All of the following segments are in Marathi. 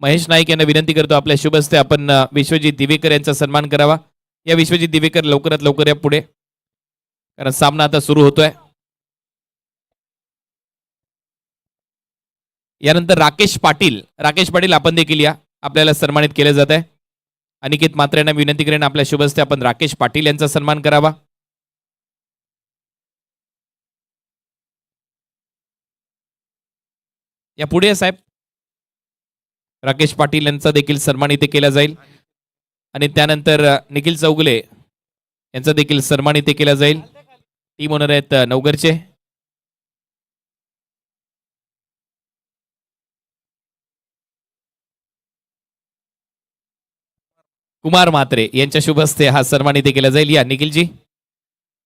महेश नाईक यांना विनंती करतो आपल्या शुभ हस्ते आपण विश्वजित दिवेकर यांचा सन्मान करावा। या विश्वजित दिवेकर लवकरात लवकर या पुढे, कारण सामना आता सुरू होतोय। यानंतर राकेश पाटील आपण देखील या, आपल्याला सन्मानित केले जात आहे। अनिकेत मात्रे यांना विनंती करेन आपल्या शुभ हस्ते आपण राकेश पाटील यांचा सन्मान करावा। या पुढे साहेब राकेश पाटील यांचा देखील सन्मान इथे केला जाईल आणि त्यानंतर निखिल चौगुले यांचा देखील सन्मान इथे केला जाईल। टीम ओनर आहेत नवगरचे। कुमार म्हात्रे यांच्या शुभ हस्ते हा सन्मान इथे केला जाईल। या निखिलजी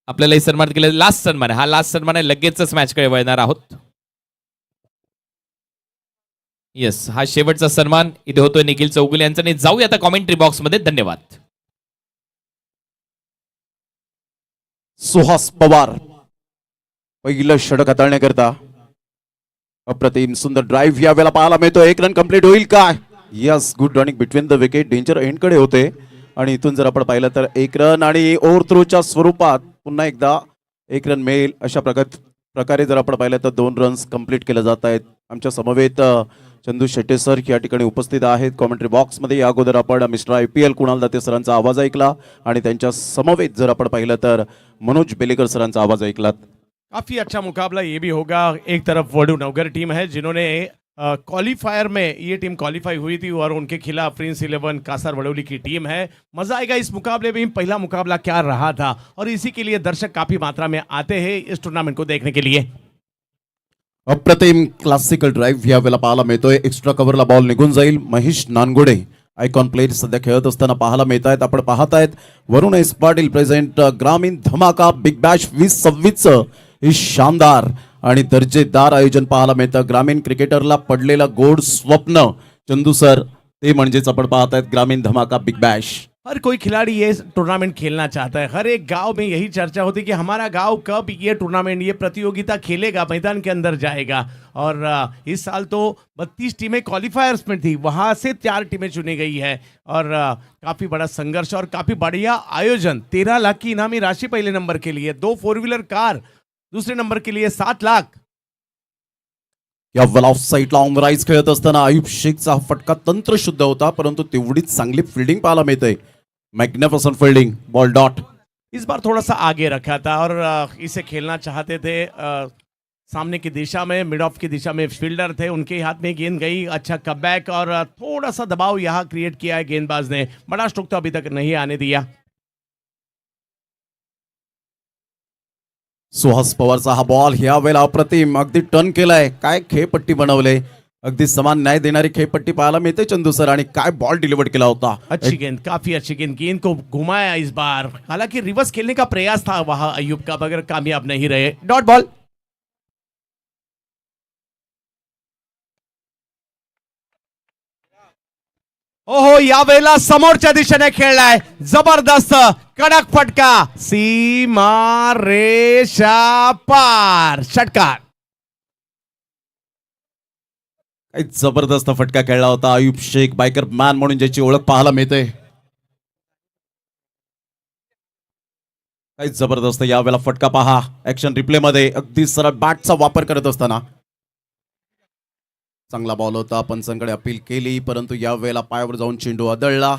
आपल्यालाही सन्मान केला, लास्ट सन्मान आहे हा, लास्ट सन्मान आहे, लगेचच मॅचकडे वळणार आहोत। येस, हा शेवटचा सन्मान इथे होतोय निखिल चौगुले यांचा। आणि जाऊया आता कॉमेंट्री बॉक्स मध्ये। धन्यवाद। सुहास पवार पहिलं षटक हाताळण्याकरता अप्रतिम सुंदर ड्राइव्ह या वेळेला पाहायला मिळतो। एक रन कंप्लीट होईल का? Yes, good running between the wicket, danger end कडे होते आणि इथून जर आपण पाहिलं तर एक रन आणि ओव्हर थ्रोच्या स्वरूपात पुन्हा एकदा एक रन मिळेल अशा प्रकारे जर आपण पाहिलं तर 2 रन्स कंप्लीट केले जात आहेत। आमच्या समवेत चंदू शेट्टे सर या ठिकाणी उपस्थित आहेत कॉमेंट्री बॉक्स मध्ये। या अगोदर आपण मिस्टर IPL कुणाल दाते सरांचा आवाज ऐकला आणि त्यांच्या समवेत जर आपण पाहिलं तर मनोज बेलेकर सरांचा आवाज ऐकला। काफी अच्छा मुकाबला ये भी होगा। एक तरफ वडू नवगर टीम है जिन्होंने क्वालिफायर में ये टीम क्वालिफाई हुई थी और उनके खिलाफ प्रिंस 11 कासर बड़ौली की टीम है। मजा आएगा इस मुकाबले में। पहला मुकाबला क्या रहा था और इसी के लिए दर्शक काफी मात्रा में आते हैं इस टूर्नामेंट को देखने के लिए। अप्रतिम क्लासिकल ड्राइव्ह या वेळेला पाहायला मिळतोय। एक्स्ट्रा कव्हरला बॉल निघून जाईल। महेश नानगोडे आयकॉन प्लेयर सध्या खेळत असताना पाहायला मिळत आहेत। आपण पाहत आहेत वरुण एस पाटील प्रेझेंट ग्रामीण धमाका बिग बॅश 2026 ही शानदार आणि दर्जेदार आयोजन पाहायला मिळतं। ग्रामीण क्रिकेटरला पडलेला गोड स्वप्न चंदू सर, ते म्हणजेच आपण पाहत आहेत ग्रामीण धमाका बिग बॅश। हर कोई खिलाड़ी ये टूर्नामेंट खेलना चाहता है। हर एक गांव में यही चर्चा होती है कि हमारा गांव कब ये टूर्नामेंट, ये प्रतियोगिता खेलेगा, मैदान के अंदर जाएगा। और इस साल तो 32 टीमें क्वालिफायर्स में थी, वहां से 4 टीमें चुनी गई है और काफी बड़ा संघर्ष और काफी बढ़िया आयोजन। 13 लाख की इनामी राशि पहले नंबर के लिए, 2 4 व्हीलर कार दूसरे नंबर के लिए 7 लाख। या वेल ऑफ साईडला ऑन राईज खेळत असताना आयुब शेखचा फटका तंत्रशुद्ध होता, परंतु तेवढीच चांगली फिल्डिंग पाहायला मिळते। Magnificent fielding, ball dot. इस बार थोड़ा सा आगे रखा था और इसे खेलना चाहते थे सामने की दिशा में, मिड ऑफ की दिशा में फील्डर थे, उनके हाथ में गेंद गई। अच्छा कमबैक और थोड़ा सा दबाव यहाँ क्रिएट किया है गेंदबाज ने। बड़ा स्ट्रोक तो अभी तक नहीं आने दिया। सुहास पवारचा हा बॉल ह्या वेळेला अप्रतिम अगदी टर्न केलाय। काय खेळपट्टी बनवले, अगदी समान न्याय देणारी खेळपट्टी पाहायला मिळते चंदू सर। आणि काय बॉल डिलीवर केला होता। अच्छी गेंद, काफी अच्छी गेंद, गेंद को घुमाया इस बार। हालांकि रिवर्स खेलने का प्रयास था वहां अयूब का, मगर कामयाब नहीं रहे। Dot ball. ओहो, या वेळेला समोरच्या दिशेने खेळलाय, जबरदस्त कडक फटका, सीमा रेषा पार, षटकार। काय जबरदस्त फटका खेळला होता आयुब शेख, बायकर मॅन म्हणून ज्याची ओळख पाहायला मिळते। काय जबरदस्त या वेळेला फटका पहा ऍक्शन रिप्ले मध्ये, अगदी सरळ बॅटचा वापर करत असताना चांगला बॉल होता। पंचांकडे अपील केली, परंतु या वेळेला पायावर जाऊन चेंडू आदळला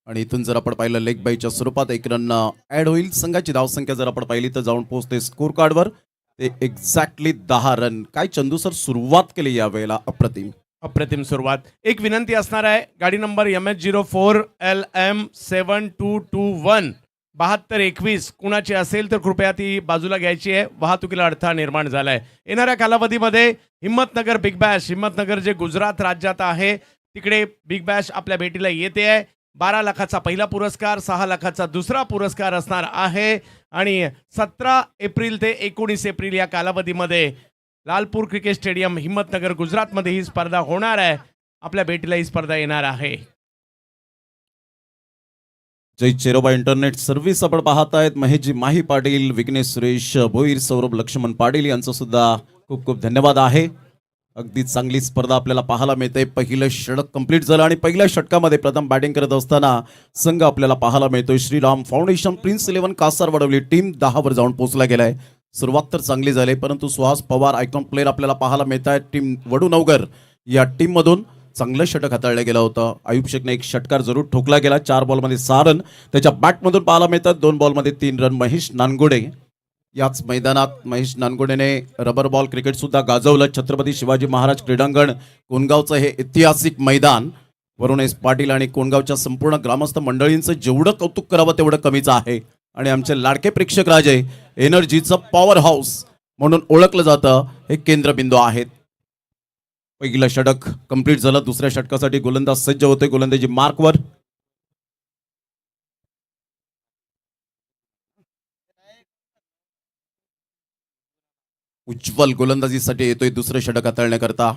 आणि इथून जर आपण पाहिलं लेग बायच्या स्वरूपात 1 रन ऍड होईल। संघाची धावसंख्या जर आपण पाहिली तर जाऊन पोहोचते स्कोर कार्डवर, ते एक्झॅक्टली 10 रन। काय चंदू सर सुरुवात केली या वेळेला, अप्रतिम सुरुवात। एक विनंती असणार आहे, गाडी नंबर MH04LM7221 7221 कुणाची असेल तर कृपया ती बाजूला घ्यायची आहे, वाहतुकीला अडथळा निर्माण झालाय। येणाऱ्या कालावधीमध्ये हिम्मतनगर बिग बॅश, हिम्मतनगर जे गुजरात राज्यात आहे तिकडे बिग बॅश आपल्या भेटीला येते आहे। 12 लाखाचा पहिला पुरस्कार, 6 लाखाचा दुसरा पुरस्कार असणार आहे आणि 17 एप्रिल ते 19 एप्रिल या कालावधीमध्ये लालपूर क्रिकेट स्टेडियम हिम्मतनगर गुजरातमध्ये ही स्पर्धा होणार आहे। आपल्या भेटीला ही स्पर्धा येणार आहे। जय चेरोबा इंटरनेट सर्व्हिस आपण पाहत आहेत। महेशजी माही पाटील, विघ्नेश सुरेश भोईर, सौरभ लक्ष्मण पाटील यांचं सुद्धा खूप खूप धन्यवाद आहे। अगदी चांगली स्पर्धा आपल्याला पाहायला मिळते. पहिलं षटक कंप्लीट झालं आणि पहिल्या षटकामध्ये प्रथम बॅटिंग करत असताना संघ आपल्याला पाहायला मिळतोय Shriram foundation prince 11 Kasar Wadavali team 10 वर जाऊन पोहोचला गेलाय. सुरुवात तर चांगली झाली परंतु सुहास पवार आयकॉन प्लेअर आपल्याला पाहायला मिळत आहे. टीम वडूनवगर या टीम मधून चांगलं षटक हाताळलं गेलं होतं. आयुब शेखने एक षटकार जरूर ठोकला गेला. 4 बॉलमध्ये 6 रन त्याच्या बॅटमधून पाहायला मिळतात. 2 बॉलमध्ये 3 रन. महेश नानगोडे याच मैदानात महेश नानगोडेने रबर बॉल क्रिकेट सुद्धा गाजवलं. छत्रपती शिवाजी महाराज क्रीडांगण कोणगावचं हे ऐतिहासिक मैदान वरुण एस पाटील आणि कोणगावच्या संपूर्ण ग्रामस्थ मंडळींचं जेवढं कौतुक करावं तेवढं कमीच आहे. आणि आमचे लाडके प्रेक्षक राजे एनर्जीचं पॉवर हाऊस म्हणून ओळखलं जातं हे केंद्रबिंदू आहेत. पहिलं षटक कंप्लीट झालं. दुसऱ्या षटकासाठी गोलंदाज सज्ज होते. गोलंदाजी मार्कवर. उज्ज्वल गोलंदाजीसाठी येतोय दुसरं षटक हाताळण्याकरता.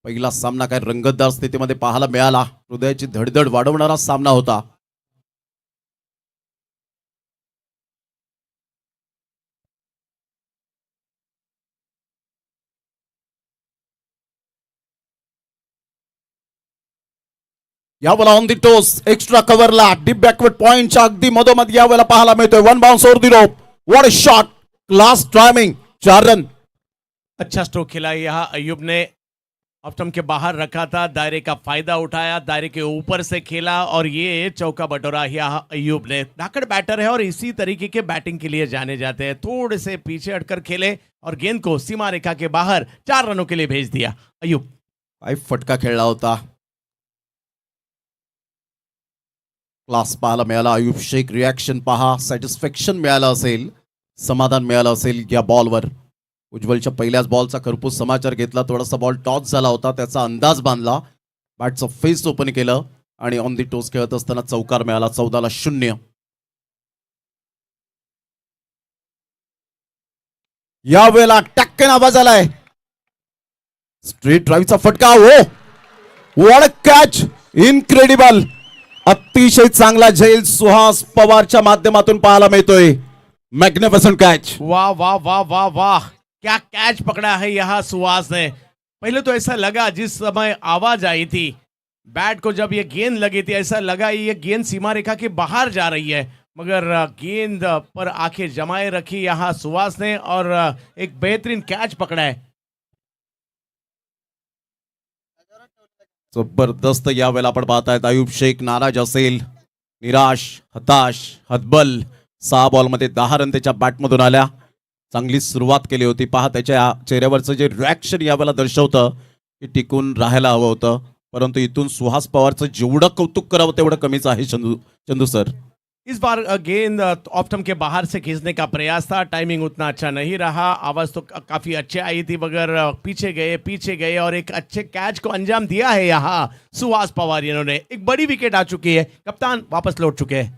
पहिला सामना काय रंगतदार स्थितीमध्ये पाहायला मिळाला. हृदयाची धडधड वाढवणारा सामना होता. यावेळेला ऑन दी टोस एक्स्ट्रा कव्हरला डीप बॅकवर्ड पॉइंटच्या अगदी मधोमध यावेळेला पाहायला मिळतोय. 1 bounce over the rope. What a shot. Class timing. 4 run. अच्छा स्ट्रोक खेला यहाँ अयूब ने ऑफ स्टंप के बाहर रखा था, दायरे का फायदा उठाया, दायरे के ऊपर से खेला और ये चौका बटोरा यहाँ अयूब ने. धाकड़ बैटर है और इसी तरीके के बैटिंग के लिए जाने जाते हैं. थोड़े से पीछे हटकर खेले और गेंद को सीमा रेखा के बाहर 4 रनों के लिए भेज दिया अयूब. काय फटका खेळला होता. क्लास पाहायला मिळाला. आयुब शेख रिॲक्शन पहा. सॅटिस्फॅक्शन मिळालं असेल, समाधान मिळालं असेल या बॉलवर. उज्ज्वलच्या पहिल्याच बॉलचा खरपूस समाचार घेतला. थोडासा बॉल टॉस झाला होता त्याचा अंदाज बांधला. बॅटचं फेस ओपन केलं आणि ऑन दी टोस खेळत असताना चौकार मिळाला. 14-0. यावेळेला टक्कन आवाज आलाय. स्ट्रेट ड्राईव्हचा फटका. हो व्हॉट अ कॅच. इनक्रेडिबल. अतिशय चांगला झेल सुहास पवारच्या माध्यमातून पाहायला मिळतोय. Magnificent catch. वाह वाह वाह वाह वाह, क्या कैच पकड़ा है यहाँ सुहास ने. पहले तो ऐसा लगा जिस समय आवाज आई थी बैट को, जब ये गेंद लगी थी ऐसा लगा ये गेंद सीमा रेखा के बाहर जा रही है, मगर गेंद पर आंखें जमाए रखी यहाँ सुहास ने और एक बेहतरीन कैच पकड़ा है. जबरदस्त यावेळेला आपण पाहतायत. आयुब शेख नाराज असेल, निराश, हताश, हतबल. 6 बॉलमध्ये 10 रन त्याच्या बॅटमधून आल्या. चांगली सुरुवात केली होती. पहा त्याच्या चेहऱ्यावरचं जे रिॲक्शन यावेळेला दर्शवतं की टिकून राहायला हवं होतं, परंतु इथून सुहास पवारचं जेवढं कौतुक करावं तेवढं कमीच आहे. चंदू सर, इस बार गेंद ऑफ स्टंप के बाहर से खींचने का प्रयास था, टाइमिंग उतना अच्छा नहीं रहा. आवाज तो काफी अच्छी आई थी मगर पीछे गए और एक अच्छे कैच को अंजाम दिया है यहाँ सुहास पवार. इन्होंने एक बड़ी विकेट आ चुकी है. कप्तान वापस लौट चुके हैं.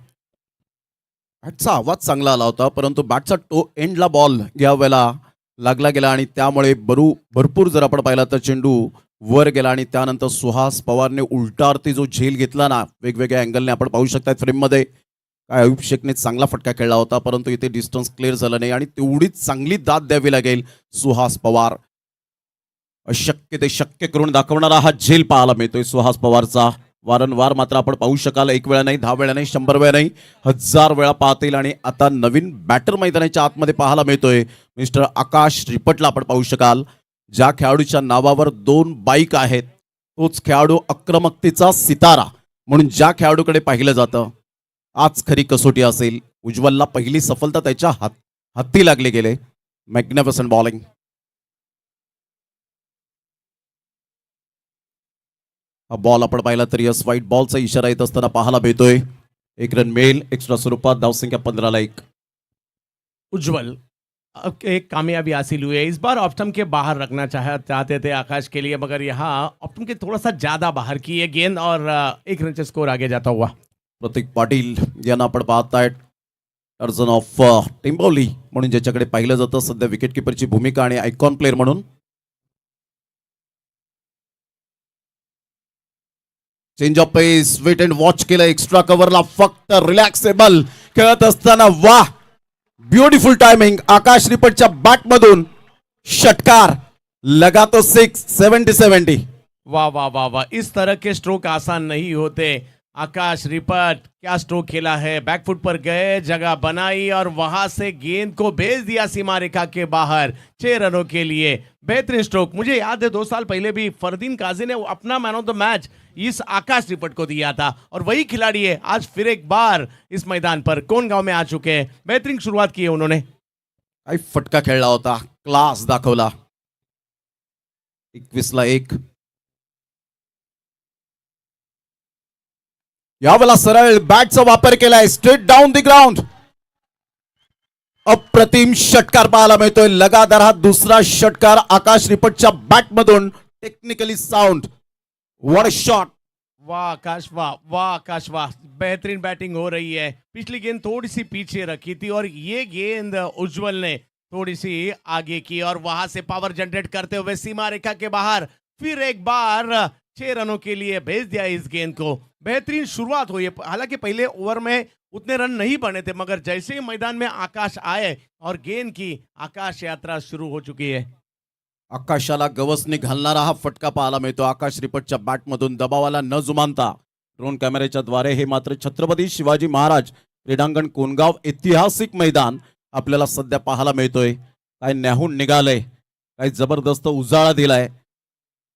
बॅटचा आवाज चांगला आला होता परंतु बॅटचा एंडला बॉल यावेळेला लागला गेला आणि त्यामुळे भरपूर जर आपण पाहिला तर चेंडू वर गेला आणि त्यानंतर सुहास पवारने उलटावरती जो झेल घेतला ना, वेगवेगळ्या अँगलने आपण पाहू शकता फ्रेममध्ये. काय आयुब शेखने चांगला फटका खेळला होता परंतु इथे डिस्टन्स क्लिअर झालं नाही आणि तेवढीच चांगली दाद द्यावी लागेल सुहास पवार. अशक्य ते शक्य करून दाखवणारा हा झेल पाहायला मिळतोय सुहास पवारचा. वारंवार मात्र आपण पाहू शकाल. 1 वेळा नाही, 10 वेळा नाही, 100 वेळा नाही, 1000 वेळा पाहता येईल. आणि आता नवीन बॅटर मैदानाच्या आतमध्ये पाहायला मिळतोय मिस्टर आकाश रिपटला आपण पाहू शकाल. ज्या खेळाडूच्या नावावर 2 बाईक आहेत तोच खेळाडू आक्रमकतेचा सितारा म्हणून ज्या खेळाडूकडे पाहिलं जातं. आज खरी कसोटी असेल. उज्ज्वलला पहिली सफलता त्याच्या हाती लागले गेले. Magnificent bowling. हा बॉल आपण पाहिला तर यस व्हाईट बॉलचा इशारा येत असताना पाहायला मिळतोय. 1 रन मिळेल एक्स्ट्रा स्वरूपात. धावसंख्या 15-1. उज्जवल एक कामयाबी हासिल हुई है. इस बार ऑफ स्टंप के बाहर रखना चाहते थे आकाश के लिए, मगर यहाँ ऑफ स्टंप के थोड़ा सा ज्यादा बाहर की है गेंद और 1 रन से स्कोर आगे जाता हुआ. प्रतीक पाटील यांना आपण पाहतायत. टर्जन ऑफ टिंबोली म्हणून ज्याच्याकडे पाहिलं जातं सध्या विकेटकीपरची भूमिका आणि आयकॉन प्लेअर म्हणून. Change of pace, wait and watch केलं. एक्स्ट्रा कव्हरला फक्त रिलॅक्सेबल खेळत असताना वाह, ब्युटिफुल टायमिंग. आकाश रिपटच्या बॅटमधून षटकार. लगा तो 6 70-70. वाह वाह वाह वाह, इस तरह के स्ट्रोक आसान नहीं होते। आकाश रिपट क्या स्ट्रोक खेला है, बैकफुट पर गए, जगह बनाई और वहां से गेंद को भेज दिया सीमा रेखा के बाहर 6 रनों के लिए। बेहतरीन स्ट्रोक। मुझे याद है 2 साल पहले भी फरदीन काजी ने अपना मैन ऑफ द मैच इस आकाश रिपट को दिया था और वही खिलाड़ी है आज फिर एक बार इस मैदान पर कोण गांव में आ चुके हैं। बेहतरीन शुरुआत की है उन्होंने। काय फटका खेळला होता, क्लास दाखवला. 21-1. यावेळेला सरळ बॅटचा वापर केलाय, स्ट्रेट डाऊन द ग्राउंड. अप्रतिम षटकार पाहायला मिळतोय. लगातार हा दुसरा षटकार आकाश रिपटच्या बॅट मधून. Technically sound. What a shot. वाह आकाश वाह, वाह आकाश वाह, बेहतरीन बैटिंग हो रही है। पिछली गेंद थोड़ी सी पीछे रखी थी और ये गेंद उज्जवल ने थोड़ी सी आगे की और वहां से पावर जनरेट करते हुए सीमा रेखा के बाहर फिर एक बार 6 रनों के लिए भेज दिया इस गेंद को। बेहतरीन शुरुआत हुई है। हालांकि पहले ओवर में उतने रन नहीं बने थे, मगर जैसे ही मैदान में आकाश आए और गेंद की आकाश यात्रा शुरू हो चुकी है। आकाशाला गवसणी घालणारा हा फटका पाहायला मिळतो आकाश रिपटच्या बॅटमधून. दबावाला न जुमानता ड्रोन कॅमेऱ्याच्या द्वारे हे मात्र छत्रपती शिवाजी महाराज क्रीडांगण कोणगाव ऐतिहासिक मैदान आपल्याला सध्या पाहायला मिळतोय. काय न्याहून निघालंय, काय जबरदस्त उजाळा दिलाय.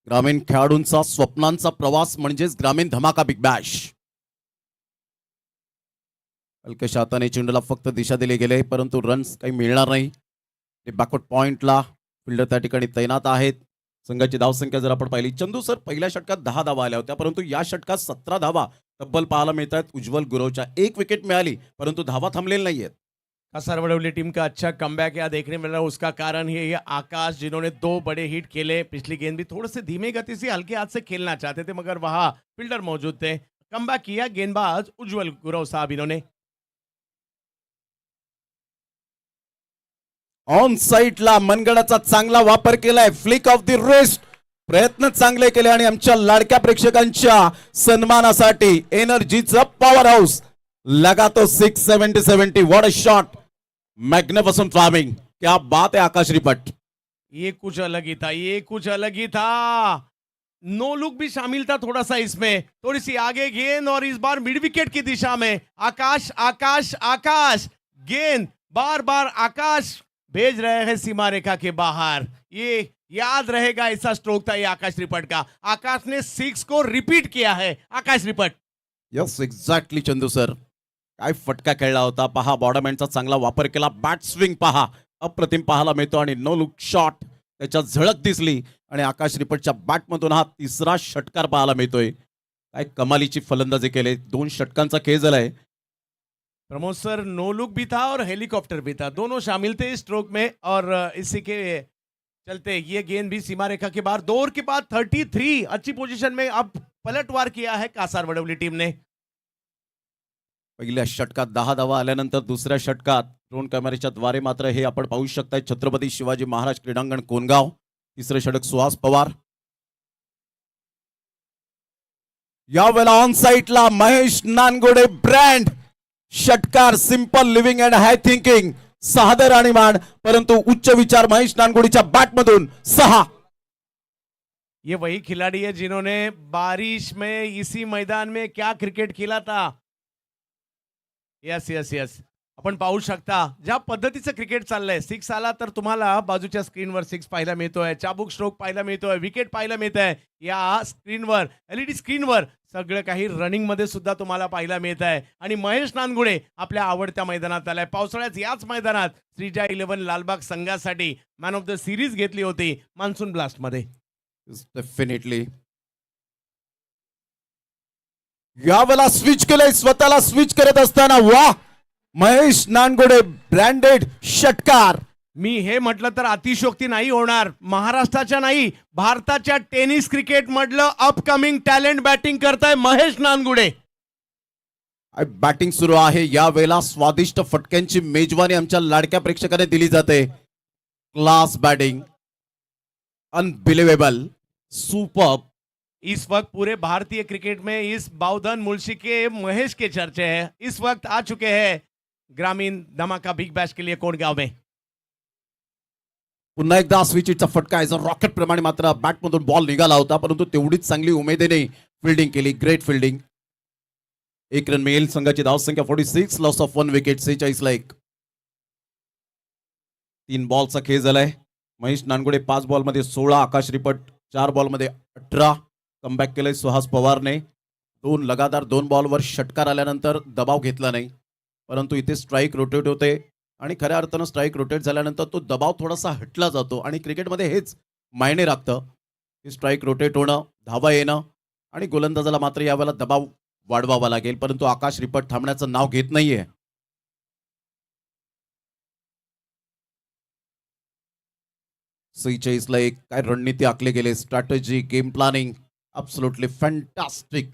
ग्रामीण खेळाडूंचा स्वप्नांचा प्रवास म्हणजेच ग्रामीण धमाका बिग बॅश. हलक्याशा हाताने चेंडूला फक्त दिशा दिली गेले, परंतु रन्स काही मिळणार नाही. बॅकवर्ड पॉइंटला फिल्डर त्या ठिकाणी तैनात आहेत. संघाची धावसंख्या जर आपण पाहिली, चंदू सर पहिल्या षटकात 10 धावा आल्या होत्या, परंतु या षटकात 17 धावा तब्बल पाहायला मिळत आहेत. उज्ज्वल गुरवच्या 1 विकेट मिळाली, परंतु धावा थांबलेल्या नाहीयेत. कासारवडवली टीम का अच्छा कमबैक यहाँ देखने मिल रहा है। उसका कारण है ये आकाश, जिन्होंने 2 बड़े हिट खेले। पिछली गेंद भी थोड़े से धीमे गति से हल्के हाथ से खेलना चाहते थे, मगर वहां फील्डर मौजूद थे। कमबैक किया गेंदबाज उज्जवल गुरव साहब इन्होंने। ऑन साइडला मनगडाचा चांगला वापर केलाय. Flick of the wrist. प्रयत्न चांगले केले आणि आमच्या लाडक्या प्रेक्षकांच्या सन्मानासाठी एनर्जीचा पॉवर हाऊस. लगा तो 6 70-70. What a shot. Magnificent farming. क्या बात है आकाश रिपट. ये कुछ अलग ही था, ये कुछ अलग ही था। नो लुक भी शामिल था थोड़ा सा इसमें। थोड़ी सी आगे गेंद और इस बार मिड विकेट की दिशा में आकाश आकाश आकाश। गेंद बार बार आकाश भेज रहे हैं सीमा रेखा के बाहर। ये याद रहेगा, ऐसा स्ट्रोक था ये आकाश रिपट का। आकाश ने 6 को रिपीट किया है। Akash Ripat. Yes exactly Chandu sir. काय फटका खेळला होता पहा. बॉर्डरमॅनचा चांगला वापर केला. बॅट स्विंग पहा, अप्रतिम पाहायला मिळतो आणि नो लुक शॉट त्याच्या झळक दिसली आणि आकाश रिपटच्या बॅटमधून हा तिसरा षटकार पाहायला मिळतोय. काय कमालीची फलंदाजी केले. 2 षटकांचा खेळ झालाय. प्रमोद सर, नो लुक भी था और हेलीकॉप्टर भी था, दोनों शामिल थे इस स्ट्रोक में। और इसी के चलते ये गेंद भी सीमा रेखा के बाहर। 2 ओवर के बाद 33 अच्छी पोजीशन में अब पलटवार किया है कासारवडवली टीम ने। पहिल्या षटकात 10 धावा आल्यानंतर दुसऱ्या षटकात ड्रोन कॅमेऱ्याच्या द्वारे मात्र हे आपण पाहू शकताय छत्रपती शिवाजी महाराज क्रीडांगण कोणगाव. तिसरे षटक सुहास पवार. यावेळेला ऑन साइडला महेश नानगोडे ब्रँड. षटकार simple living and high thinking. सादर आणि मान, परंतु उच्च विचार महेश नानगोडीच्या बॅटमधून 6. ये वही खिलाड़ी है जिन्होंने बारिश में इसी मैदान में क्या क्रिकेट खेला था। यस यस यस, आपण पाहू शकता ज्या पद्धतीचं क्रिकेट चाललंय। 6 आला तर तुम्हाला बाजूच्या स्क्रीनवर 6 पाहायला मिळतोय, चाबूक स्ट्रोक पाहायला मिळतोय, विकेट पाहायला मिळत आहे। या स्क्रीनवर, एलईडी स्क्रीनवर सगळं काही रनिंग मध्ये सुद्धा तुम्हाला पाहायला मिळत आहे। आणि महेश नानगुडे आपल्या आवडत्या मैदानात आलाय। पावसाळ्यात याच मैदानात श्रीजा 11 लालबाग संघासाठी मॅन ऑफ द सिरीज घेतली होती मान्सून ब्लास्ट मध्ये। डेफिनेटली यावेळेला स्विच केलंय, स्वतःला स्विच करत असताना वाह महेश नानगोडे ब्रँडेड षटकार। मी हे म्हटलं तर अतिशयोक्ती नाही होणार। महाराष्ट्राच्या नाही, भारताच्या टेनिस क्रिकेट मधलं अपकमिंग टॅलेंट बॅटिंग करताय महेश नानगुडे। बॅटिंग सुरू आहे। यावेळेला स्वादिष्ट फटक्यांची मेजवानी आमच्या लाडक्या प्रेक्षकांना दिली जाते। Class batting, unbelievable, super. इस वक्त पूरे भारतीय क्रिकेट में इस बाउधन मुल्शी के महेश के चर्चे हैं। इस वक्त आ चुके हैं ग्रामीण धमाका बिग बैश के लिए कोणगांव में। पुन्हा एकदा स्विचचा फटका आहे रॉकेट प्रमाणे मात्र बॅटमधून बॉल निघाला होता परंतु तेवढीच चांगली उमेदीने फिल्डिंग केली ग्रेट फिल्डिंग. एक रन मिळेल संघाची धावसंख्या 46 लॉस ऑफ 1 विकेट 46 ला 1. 3 बॉलचा खेळ झालाय. महेश नानगुडे 5 बॉलमध्ये 16 आकाश रिपट 4 बॉलमध्ये 18 कमबॅक केलंय सुहास पवारने. 2 लगातार 2 बॉलवर षटकार आल्यानंतर दबाव घेतला नाही परंतु इथे स्ट्राईक रोटेट होते आणि खऱ्या अर्थानं स्ट्राईक रोटेट झाल्यानंतर तो दबाव थोडासा हटला जातो आणि क्रिकेटमध्ये हेच मायने राखतं की स्ट्राईक रोटेट होणं धावा येणं आणि गोलंदाजाला मात्र यावेळेला दबाव वाढवावा लागेल परंतु आकाश रिपट थांबण्याचं नाव घेत नाहीये. ला एक काय रणनीती आखले गेले strategy game planning absolutely fantastic.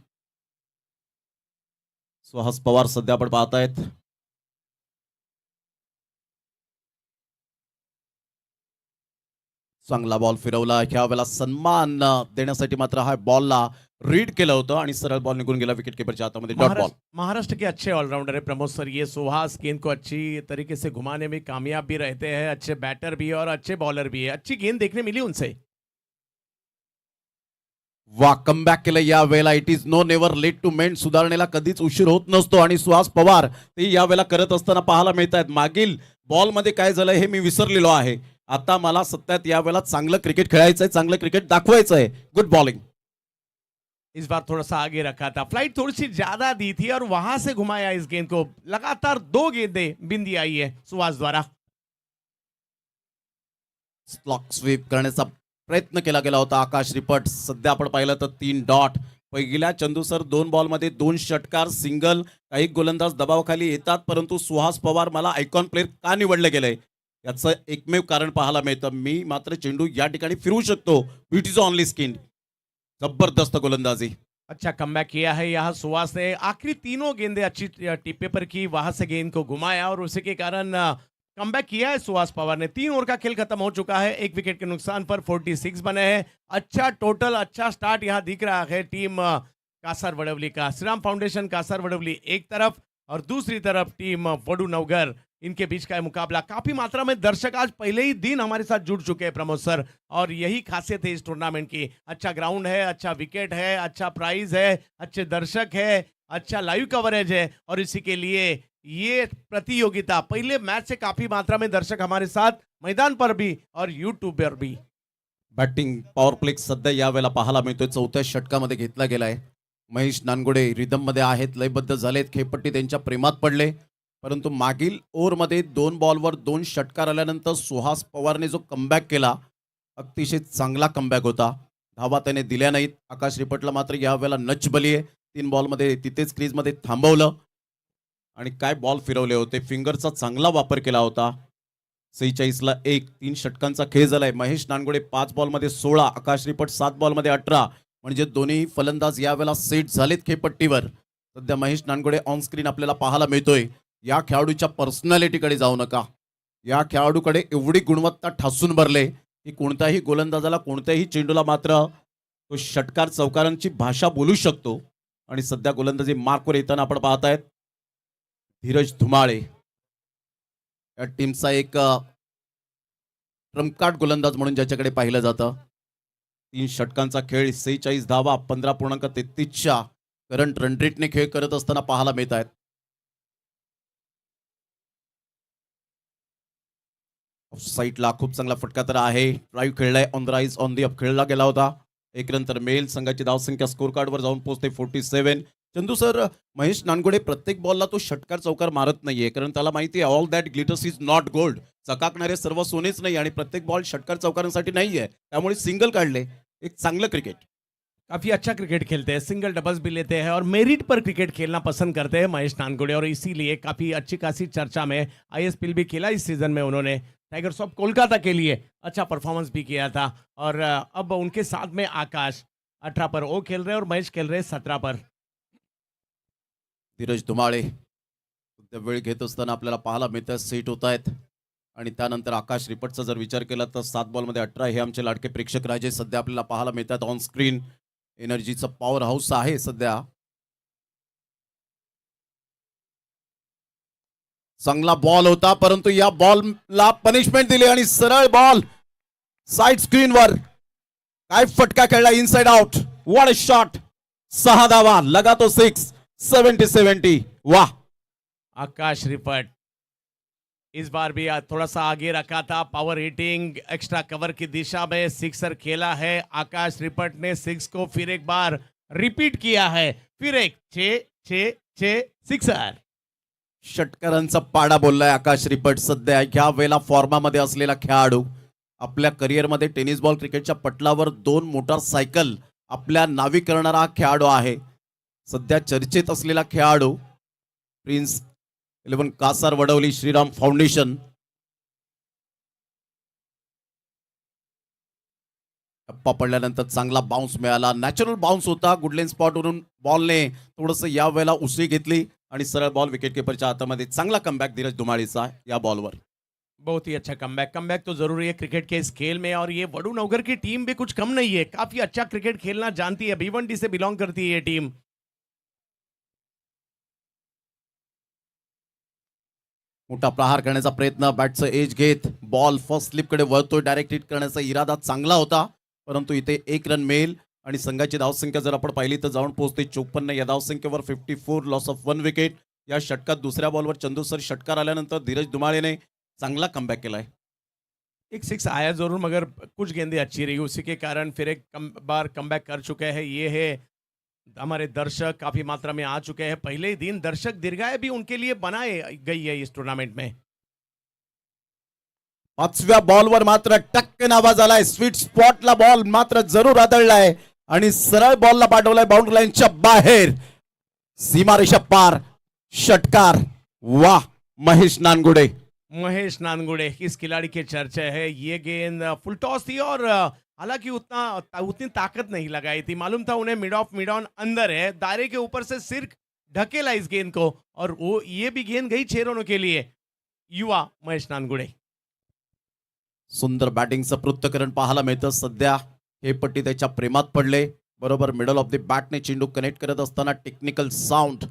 Suhas Pawar सध्या आपण पाहतायत. चांगला बॉल फिरवला ह्या वेळेला सन्मान देण्यासाठी मात्र हा बॉलला रीड केलं होतं आणि सरळ बॉल निघून गेला विकेट कीपरच्या हातामध्ये डॉट बॉल. महाराष्ट्र के अच्छे ऑलराउंडर है प्रमोद सर. ये सुहास गेंद को अच्छी तरीके से घुमाने में कामयाब भी रहते हैं. अच्छे बैटर भी है और अच्छे बॉलर भी है. अच्छी गेंद देखने मिली उनसे. वा कमबॅक केलं या वेळेला. It is no never late to mend. सुधारणेला कधीच उशीर होत नसतो आणि सुहास पवार ते या वेळेला करत असताना पाहायला मिळत आहेत. मागील बॉलमध्ये काय झालं हे मी विसरलेलो आहे. आता मला सत्यात या वेळेला चांगलं क्रिकेट खेळायचंय चांगलं क्रिकेट दाखवायचं आहे. Good bowling. इस बार थोड़ा सा आगे रखा था. फ्लाइट थोड़ी सी ज्यादा दी थी और वहां से घुमाया इस गेंद को. लगातार 2 गेंदें बिंदी आई है सुहास द्वारा. स्लॉक स्वीप करण्याचा प्रयत्न केला गेला होता आकाश रिपट. सध्या आपण पाहिलं तर 3 डॉट. पहिल्या चंदू सर 2 बॉलमध्ये 2 षटकार सिंगल. काही गोलंदाज दबावाखाली येतात परंतु सुहास पवार मला आयकॉन प्लेअर का निवडले गेले याचं एकमेव कारण पाहायला मिळतं. मी मात्र चेंडू या ठिकाणी फिरवू शकतो. It is only skin. जबरदस्त गोलंदाजी. अच्छा कमबैक किया है यहाँ सुहास ने. आखिरी तीनों गेंदें अच्छी टिप्पे पर की. वहां से गेंद को घुमाया और उसी के कारण कमबैक किया है सुहास पवार ने. 3 ओवर का खेल खत्म हो चुका है. 1 विकेट के नुकसान पर 46 बने हैं. अच्छा टोटल अच्छा स्टार्ट यहाँ दिख रहा है टीम कासार वडवली का. श्रीराम फाउंडेशन कासार वडवली एक तरफ और दूसरी तरफ टीम वडू नवघर. इनके बीच का मुकाबला. काफी मात्रा में दर्शक आज पहले ही दिन हमारे साथ जुड़ चुके हैं प्रमोद सर और यही खासियत है इस टूर्नामेंट की. अच्छा ग्राउंड है, अच्छा विकेट है, अच्छा प्राइज है, अच्छे दर्शक है, अच्छा लाइव कवरेज है और इसी के लिए ये प्रतियोगिता पहले मैच से काफी मात्रा में दर्शक हमारे साथ मैदान पर भी और यूट्यूब पर भी. बॅटिंग पॉवर प्ले सध्या या वेळेला पाहायला मिळतोय. 4थ्या षटकामध्ये घेतला गेलाय. महेश नानगुडे रिदम मध्ये आहेत लयबद्ध झालेत. खेळपट्टी त्यांच्या प्रेमात पडले परंतु मागील ओव्हरमध्ये 2 बॉलवर 2 षटकार आल्यानंतर सुहास पवारने जो कमबॅक केला अतिशय चांगला कमबॅक होता. धावा त्याने दिल्या नाहीत. आकाश रिपटला मात्र या वेळेला नच बली आहे. 3 बॉलमध्ये तिथेच क्रीजमध्ये थांबवलं आणि काय बॉल फिरवले होते. फिंगरचा चांगला वापर केला होता. 46 ला 1. 3 षटकांचा खेळ झालाय. महेश नानगुडे 5 बॉलमध्ये 16 आकाश रिपट 7 बॉलमध्ये 18 म्हणजे दोन्ही फलंदाज या वेळेला सेट झालेत खेळपट्टीवर. सध्या महेश नानगुडे ऑन स्क्रीन आपल्याला पाहायला मिळतोय. या खेळाडूच्या पर्सनॅलिटीकडे जाऊ नका. या खेळाडूकडे एवढी गुणवत्ता ठासून भरले की कोणत्याही गोलंदाजाला कोणत्याही चेंडूला मात्र तो षटकार चौकारांची भाषा बोलू शकतो आणि सध्या गोलंदाजी मार्कवर येताना आपण पाहतायत धीरज धुमाळे या टीमचा एक ट्रम्प कार्ड गोलंदाज म्हणून ज्याच्याकडे पाहिलं जातं. 3 षटकांचा खेळ 46 धावा 15.33च्या करंट रन रेटने खेळ करत असताना पाहायला मिळत आहेत. साईटला खूप चांगला फटका तर आहे. ड्राईव्ह खेळलाय on the rise on the up खेळला गेला होता. 1 रन तर मिळेल. संघाची धावसंख्या स्कोर कार्डवर जाऊन पोहोचते 47. चंदू सर महेश नानगुडे प्रत्येक बॉलला तो षटकार चौकार मारत नाहीये कारण त्याला माहिती आहे all that glitters is not gold. चकाकणारे सर्व सोनेच नाही आणि प्रत्येक बॉल षटकार चौकारांसाठी नाहीये. त्यामुळे सिंगल काढले. एक चांगलं क्रिकेट. काफी अच्छा क्रिकेट खेलते हैं. सिंगल डबल्स भी लेते हैं और मेरिट पर क्रिकेट खेलना पसंद करते हैं महेश नानगुडे और इसीलिए काफी अच्छी खासी चर्चा में ISPL भी खेला इस सीजन में. उन्होंने टाइगर्स ऑफ कोलकाता के लिए अच्छा परफॉर्मेंस भी किया था और अब उनके साथ में आकाश 18 पर वो खेल रहे हैं और महेश खेल रहे हैं 17 पर. धीरज धुमाळे सध्या वेळ घेत असताना आपल्याला पाहायला मिळतं सेट होत आहेत आणि त्यानंतर आकाश रिपटचा जर विचार केला तर 7 बॉलमध्ये 18 हे आमचे लाडके प्रेक्षक राजे सध्या आपल्याला पाहायला मिळतात ऑन स्क्रीन. एनर्जीचा पॉवर हाऊस आहे सध्या. चांगला बॉल होता परंतु या बॉलला पनिशमेंट दिली आणि सरळ बॉल साइड स्क्रीनवर काय फटका खेळला inside out. What a shot. 6 धावा लगा तो 6. 70-70. वाह. आकाश रिपट इस बार भी थोड़ा सा आगे रखा था. पावर हिटिंग एक्स्ट्रा कवर की दिशा में सिक्सर खेला है. आकाश रिपट ने 6 को फिर एक बार रिपीट किया है. फिर एक 6 सिक्सर. षटकारांचा पाडा बोललाय आकाश रिपट. सध्या ह्या वेळेला फॉर्मामध्ये असलेला खेळाडू. आपल्या करिअरमध्ये टेनिस बॉल क्रिकेटच्या पटलावर 2 मोटारसायकल आपल्या नावी करणारा हा खेळाडू आहे. सध्या चर्चेत असलेला खेळाडू प्रिन्स 11 कासार वडवली श्रीराम फाउंडेशन. टप्पा पडल्यानंतर चांगला बाउन्स मिळाला. नॅचरल बाउन्स होता. गुडलेन स्पॉटवरून बॉलने थोडंसं या वेळेला उसळी घेतली आणि सरळ बॉल विकेट कीपरच्या हातामध्ये. चांगला कमबॅक धीरज धुमाळीचा या बॉलवर. बहुत ही अच्छा कमबैक तो जरूरी है क्रिकेट के इस खेल में. और ये वडू नवगर की टीम भी कुछ कम नहीं है. काफी अच्छा क्रिकेट खेलना जानती है. भिवंडी से बिलोंग करती है ये टीम. मोठा प्रहार करण्याचा प्रयत्न. बॅटचं एज घेत बॉल फर्स्ट स्लिपकडे वळतोय. डायरेक्ट हिट करण्याचा इरादा चांगला होता, परंतु इथे 1 रन मिळेल आणि संघाची धावसंख्या जर आपण पाहिली तर जाऊन पोहोचते 54. या धावसंख्येवर 54. Loss of 1 wicket. या षटकात दुसऱ्या बॉलवर चंदू सर षटकार आल्यानंतर धीरज धुमाळेने चांगला कमबॅक केलाय. एक 6 आया जरूर, मगर कुछ गेंदें अच्छी रही. उसी के कारण फिर एक बार कमबैक कर चुके हैं. ये है हमारे दर्शक काफी मात्रा में आ चुके हैं. पहले ही दिन दर्शक दीर्घाएं भी उनके लिए बनाए गई है इस टूर्नामेंट में. 5व्या बॉलवर मात्र टक्कन आवाज आलाय. स्वीट स्पॉटला बॉल मात्र जरूर आदळलाय आणि सरळ बॉलला पाठवलाय बाउंड्री लाईनच्या बाहेर. सीमारेषा पार. षटकार. वाह. महेश नानगुडे. महेश नानगुडे इस खिलाड़ी के चर्चे है. ये गेंद फुल टॉस थी और हालांकि उतनी ताकत नहीं लगाई थी. मालूम था उन्हें मिड ऑफ मिड ऑन अंदर है, दायरे के ऊपर से सिर ढकेला इस गेंद को और वो ये भी गेंद गई 6 रनों के लिए. युवा महेश नानगुडे. सुंदर बॅटिंगचं पृथ्थकरण पाहायला मिळतं. सध्या हे पट्टी त्याच्या प्रेमात पडले. बरोबर मिडल ऑफ द बॅटने चेंडू कनेक्ट करत असताना टेक्निकल साऊंड,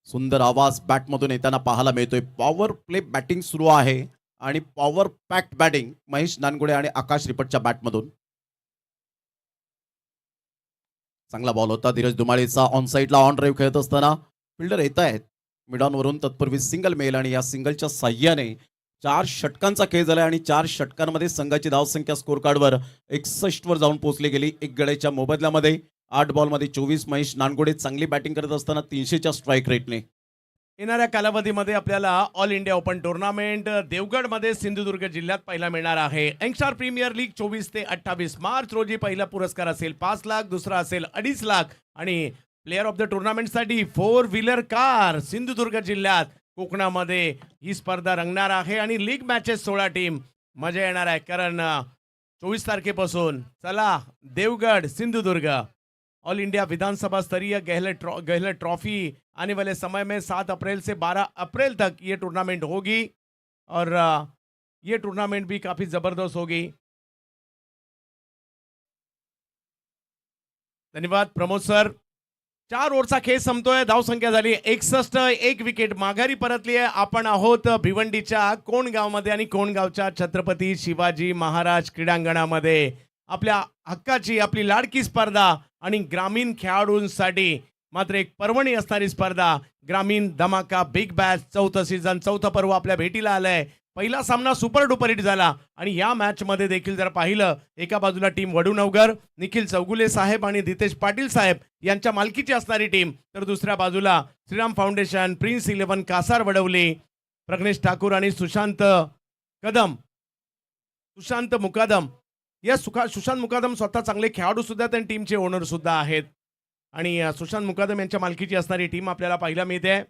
सुंदर आवाज बॅटमधून येताना पाहायला मिळतोय. पॉवर प्ले बॅटिंग सुरू आहे आणि power pact batting Mahesh Nangude आणि आकाश रिपटच्या बॅटमधून. चांगला बॉल होता धीरज धुमाळीचा. ऑन साईडला ऑन ड्राईव्ह खेळत असताना फिल्डर येत आहेत मिडॉन वरून. तत्पूर्वी सिंगल मेल आणि या सिंगलच्या साह्याने 4 षटकांचा खेळ झाला आणि 4 षटकांमध्ये संघाची धावसंख्या स्कोर कार्डवर 61 वर जाऊन पोहोचली गेली. 1 गड्याच्या मोबदल्यामध्ये 8 बॉलमध्ये 24. महेश नानगुडे चांगली बॅटिंग करत असताना 300च्या स्ट्राईक रेटने. येणाऱ्या कालावधीमध्ये आपल्याला ऑल इंडिया ओपन टुर्नामेंट देवगडमध्ये सिंधुदुर्ग जिल्ह्यात पहिला मिळणार आहे. यंगस्टार प्रीमियर लीग 24 ते 28 मार्च रोजी पहिला पुरस्कार असेल 5 लाख, दुसरा असेल 2.5 लाख आणि प्लेअर ऑफ द टुर्नामेंटसाठी 4 व्हीलर कार. सिंधुदुर्ग जिल्ह्यात कोकणामध्ये ही स्पर्धा रंगणार आहे आणि लीग मॅचेस 16 टीम. मजा येणार आहे कारण 24 तारखेपासून चला देवगड सिंधुदुर्ग. ऑल इंडिया विधानसभा स्तरीय गहलोत ट्रॉफी आने वाले समय में 7 अप्रैल से 12 अप्रैल तक ये टूर्नामेंट होगी और ये टूर्नामेंट भी काफी जबरदस्त होगी. धन्यवाद प्रमोद सर. 4 ओव्हरचा खेळ संपतोय. धावसंख्या झाली 61. 1 विकेट माघारी परतली आहे. आपण आहोत भिवंडीच्या कोंडगावमध्ये आणि कोंडगावच्या छत्रपती शिवाजी महाराज क्रीडांगणामध्ये. आपल्या हक्काची आपली लाडकी स्पर्धा आणि ग्रामीण खेळाडूंसाठी मात्र एक पर्वणी असणारी स्पर्धा. ग्रामीण धमाका बिग बॅश 4थं सीझन 4थं पर्व आपल्या भेटीला आलंय. पहिला सामना सुपर डुपर हिट झाला आणि या मॅच मध्ये देखील जर पाहिलं एका बाजूला टीम वडूनवगर निखिल चौगुले साहेब आणि दितेश पाटील साहेब यांच्या मालकीची असणारी टीम, तर दुसऱ्या बाजूला श्रीराम फाउंडेशन, प्रिन्स 11 कासार वडवली, प्रग्नेश ठाकूर आणि सुशांत मुकादम. या सुशांत मुकादम स्वतः चांगले खेळाडू सुद्धा आहेत आणि टीमचे ओनर सुद्धा आहेत आणि सुशांत मुकादम यांच्या मालकीची असणारी टीम आपल्याला पाहायला मिळते.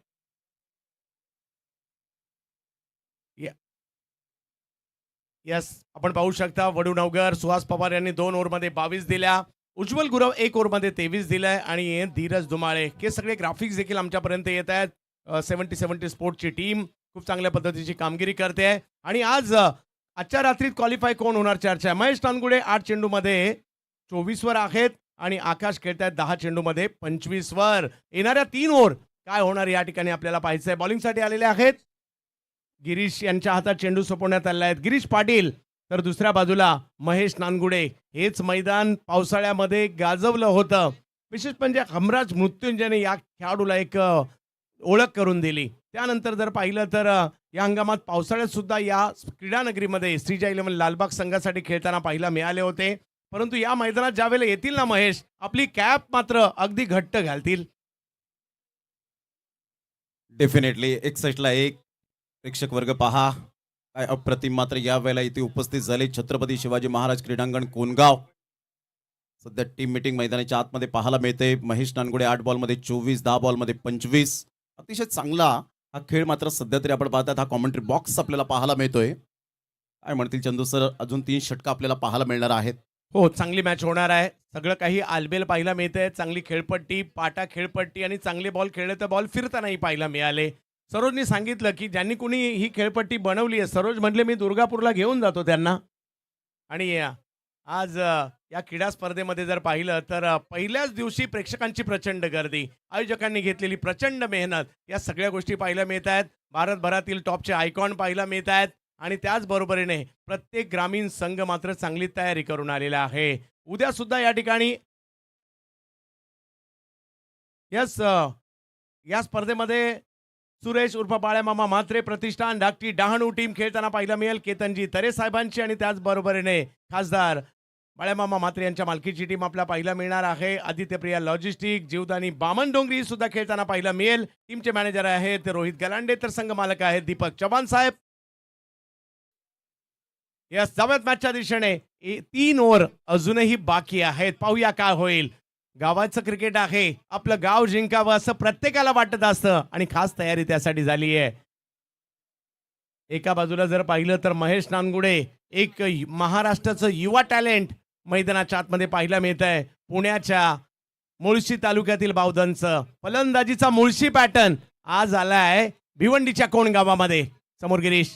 यस आपण पाहू शकता वडूनवगर सुहास पवार यांनी 2 ओव्हरमध्ये 22 दिल्या, उज्ज्वल गुरव 1 ओव्हरमध्ये 23 दिलाय आणि धीरज धुमाळे. हे सगळे ग्राफिक्स देखील आमच्यापर्यंत येत आहेत. 70 स्पोर्टची टीम खूप चांगल्या पद्धतीची कामगिरी करते आणि आजच्या रात्रीत क्वालिफाय कोण होणार चर्चा आहे. महेश नानगुडे 8 चेंडूमध्ये 24 वर आहेत आणि आकाश खेळत आहेत 10 चेंडूमध्ये 25 वर. येणाऱ्या 3 ओव्हर काय होणार या ठिकाणी आपल्याला पाहायचं आहे. बॉलिंगसाठी आलेले आहेत गिरीश यांच्या हातात चेंडू सोपवण्यात आलेला आहे. गिरीश पाटील तर दुसऱ्या बाजूला महेश नानगुडे. हेच मैदान पावसाळ्यामध्ये गाजवलं होतं. विशेष म्हणजे हमराज मृत्युंजयने या खेळाडूला एक ओळख करून दिली. त्यानंतर जर पाहिलं तर या हंगामात पावसाळ्यात सुद्धा या क्रीडा नगरीमध्ये श्रीजा 11 लालबाग संघासाठी खेळताना पाहायला मिळाले होते. परंतु या मैदानात ज्यावेळेला येतील ना महेश, आपली कॅप मात्र अगदी घट्ट घालतील. डेफिनेटली एक साईडला एक प्रेक्षक वर्ग पहा काय अप्रतिम मात्र या वेळेला इथे उपस्थित झाले छत्रपती शिवाजी महाराज क्रीडांगण कोणगाव. सध्या टीम मीटिंग मैदानाच्या आतमध्ये पाहायला मिळते. महेश नानगुडे 8 बॉलमध्ये 24, 10 बॉलमध्ये 25. अतिशय चांगला हा खेळ मात्र सध्या तरी आपण पाहतात. हा कॉमेंट्री बॉक्स आपल्याला पाहायला मिळतोय. काय म्हणतील चंदू सर, अजून 3 षटकं आपल्याला पाहायला मिळणार आहेत. हो, चांगली मॅच होणार आहे. सगळं काही आलबेल पाहायला मिळतंय. चांगली खेळपट्टी, पाटा खेळपट्टी आणि चांगले बॉल खेळले तर बॉल फिरतानाही पाहायला मिळाले. सरोजनी सांगितलं की ज्यांनी कुणी ही खेळपट्टी बनवली आहे, सरोज म्हटले मी दुर्गापूरला घेऊन जातो त्यांना. आणि आज या क्रीडा स्पर्धेमध्ये जर पाहिलं तर पहिल्याच दिवशी प्रेक्षकांची प्रचंड गर्दी, आयोजकांनी घेतलेली प्रचंड मेहनत, या सगळ्या गोष्टी पाहायला मिळत आहेत. भारतभरातील टॉपचे आयकॉन पाहायला मिळत आहेत. आणि त्याचबरोबरीने प्रत्येक ग्रामीण संघ मात्र चांगली तयारी करून आलेला आहे. उद्या सुद्धा या ठिकाणी या स्पर्धेमध्ये सुरेश उर्फ बाळ्यामामा म्हात्रे प्रतिष्ठान धाकटी डहाणू टीम खेळताना पाहायला मिळेल. केतनजी तरे साहेबांची आणि त्याचबरोबरीने खासदार बाळ्यामामा म्हात्रे यांच्या मालकीची टीम आपल्याला पाहायला मिळणार आहे. आदित्यप्रिया लॉजिस्टिक जीवदानी बामन डोंगरी सुद्धा खेळताना पाहायला मिळेल. टीमचे मॅनेजर आहेत रोहित गलांडे, तर संघ मालक आहेत दीपक चव्हाण साहेब. या जाऊयात मॅचच्या दिशेने. 3 ओव्हर अजूनही बाकी आहेत. पाहूया काय होईल. गावाचं क्रिकेट आहे, आपलं गाव जिंकावं असं प्रत्येकाला वाटत असतं आणि खास तयारी त्यासाठी झाली आहे. एका बाजूला जर पाहिलं तर महेश नानगुडे, एक महाराष्ट्राचं युवा टॅलेंट मैदानाच्या आतमध्ये पाहायला मिळत आहे. पुण्याच्या मुळशी तालुक्यातील बावधनचं फलंदाजीचा मुळशी पॅटर्न आज आलाय भिवंडीच्या कोण गावामध्ये. समोर गिरीश,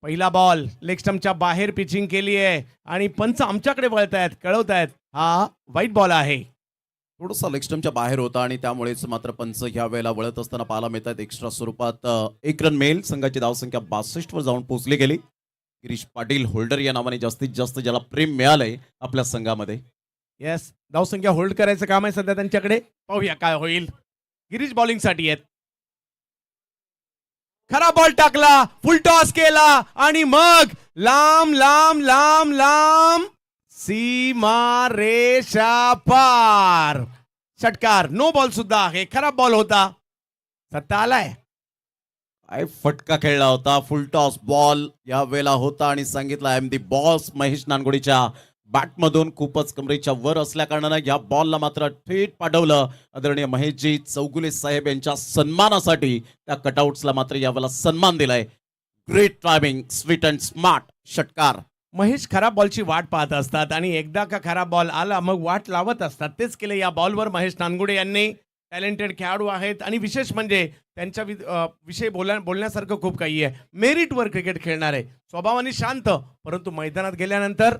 पहिला बॉल लेग स्टंपच्या बाहेर पिचिंग केली आहे आणि पंच आमच्याकडे वळतायत, कळवतायत हा वाईट बॉल आहे. थोडासा लेग स्टंपच्या बाहेर होता आणि त्यामुळेच मात्र पंच ह्या वेळेला वळत असताना पाहायला मिळतात. एक्स्ट्रा स्वरूपात 1 रन मिळेल. संघाची धावसंख्या 62 वर जाऊन पोहोचली गेली. गिरीश पाटील होल्डर या नावाने जास्तीत जास्त ज्याला प्रेम मिळालंय आपल्या संघामध्ये. येस, धावसंख्या होल्ड करायचं काम आहे सध्या त्यांच्याकडे. पाहूया काय होईल. गिरीश बॉलिंगसाठी आहेत. खरा बॉल टाकला, फुल टॉस केला आणि मग लांब लांब लांब लांब सीमा रेषा पार. षटकार, नो बॉल सुद्धा आहे. खराब बॉल होता. सत्ता आलाय. काय फटका खेळला होता. फुल टॉस बॉल या वेळेला होता आणि सांगितलं I am the boss. Mahesh नानगुडेच्या बॅटमधून खूपच कमरेच्या वर असल्या कारणानं या बॉलला मात्र थेट पाठवलं. आदरणीय महेशजी चौगुले साहेब यांच्या सन्मानासाठी त्या कटआउट्सला मात्र यावेळेला सन्मान दिलाय. Great timing, sweet and smart षटकार. महेश खराब बॉलची वाट पाहत असतात आणि एकदा का खराब बॉल आला मग वाट लावत असतात. तेच केले या बॉलवर महेश नानगुडे यांनी. टॅलेंटेड खेळाडू आहेत आणि विशेष म्हणजे त्यांच्या विषयी बोलण्यासारखं खूप काही आहे. मेरिटवर क्रिकेट खेळणारे, स्वभावाने शांत, परंतु मैदानात गेल्यानंतर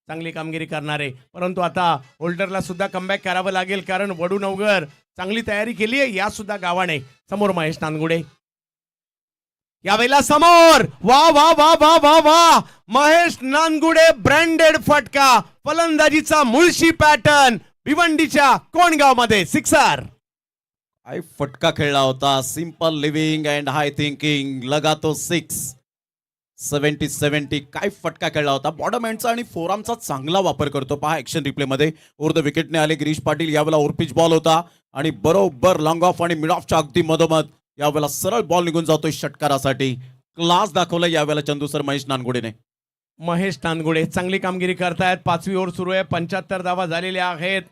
चांगली कामगिरी करणारे. परंतु आता होल्डरला सुद्धा कमबॅक करावं लागेल कारण वडूनवगर चांगली तयारी केली आहे या सुद्धा गावाने. समोर महेश नानगुडे यावेळेला समोर. वा वा वा वा वा वा. महेश नानगुडे ब्रँडेड फटका. फलंदाजीचा मुळशी पॅटर्न भिवंडीच्या कोणगाव मध्ये सिक्सर. काय फटका खेळला होता. Simple living and high thinking. लगा तो 6. 70-70. काय फटका खेळला होता. बॉटम एंडचा आणि फोरआर्मचा चांगला वापर करतो. पहा ऍक्शन रिप्ले मध्ये. ओव्हर द विकेटने आले गिरीश पाटील. यावेळेला ओव्हरपिच बॉल होता आणि बरोबर लॉंग ऑफ आणि मिड ऑफच्या अगदी मधोमध यावेळेला सरळ बॉल निघून जातोय षटकारासाठी. क्लास दाखवला यावेळेला चंदू सर महेश नानगुडेने. महेश नानगुडे चांगली कामगिरी करतायत. 5वी ओव्हर सुरू आहे. 75 धावा झालेल्या आहेत.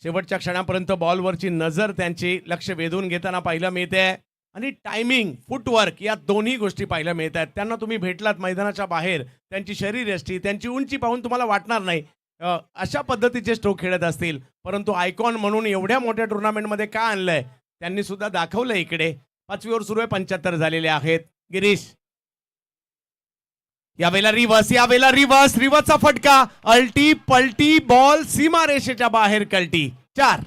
शेवटच्या क्षणापर्यंत बॉलवरची नजर त्यांची लक्ष वेधून घेताना पाहायला मिळते आणि टायमिंग, फुटवर्क या दोन्ही गोष्टी पाहायला मिळत आहेत. त्यांना तुम्ही भेटलात मैदानाच्या बाहेर, त्यांची शरीरयष्टी, त्यांची उंची पाहून तुम्हाला वाटणार नाही अशा पद्धतीचे स्ट्रोक खेळत असतील. परंतु आयकॉन म्हणून एवढ्या मोठ्या टुर्नामेंटमध्ये का आणलंय त्यांनी सुद्धा दाखवलं इकडे. 5वी ओव्हर सुरू आहे. 75 झालेले आहेत. गिरीश यावेळेला रिव्हर्सचा फटका. अल्टी पलटी बॉल सीमा रेषेच्या बाहेर कल्टी. 4.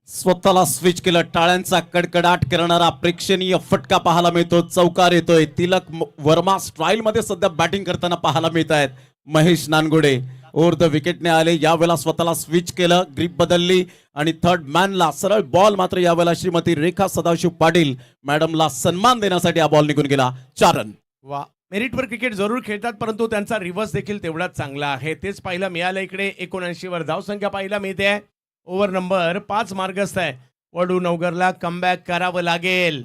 स्वतःला स्विच केलं. टाळ्यांचा कडकडाट करणारा प्रेक्षणीय फटका पाहायला मिळतो. चौकार येतोय. तिलक वर्मा स्टाईल मध्ये सध्या बॅटिंग करताना पाहायला मिळत आहेत. महेश नानगुडे ओव्हर द विकेटने आले. यावेळेला स्वतःला स्विच केलं, ग्रीप बदलली आणि थर्ड मॅनला सरळ बॉल. मात्र यावेळेला श्रीमती रेखा सदाशिव पाटील मॅडमला सन्मान देण्यासाठी हा बॉल निघून गेला. 4 रन. वा, मेरिटवर क्रिकेट जरूर खेळतात, परंतु त्यांचा रिव्हर्स देखील तेवढाच चांगला आहे. तेच पाहायला मिळालं. इकडे 79 वर धावसंख्या पाहायला मिळते. ओव्हर नंबर 5 मार्गस्थ आहे. वडू नवगरला कमबॅक करावं लागेल.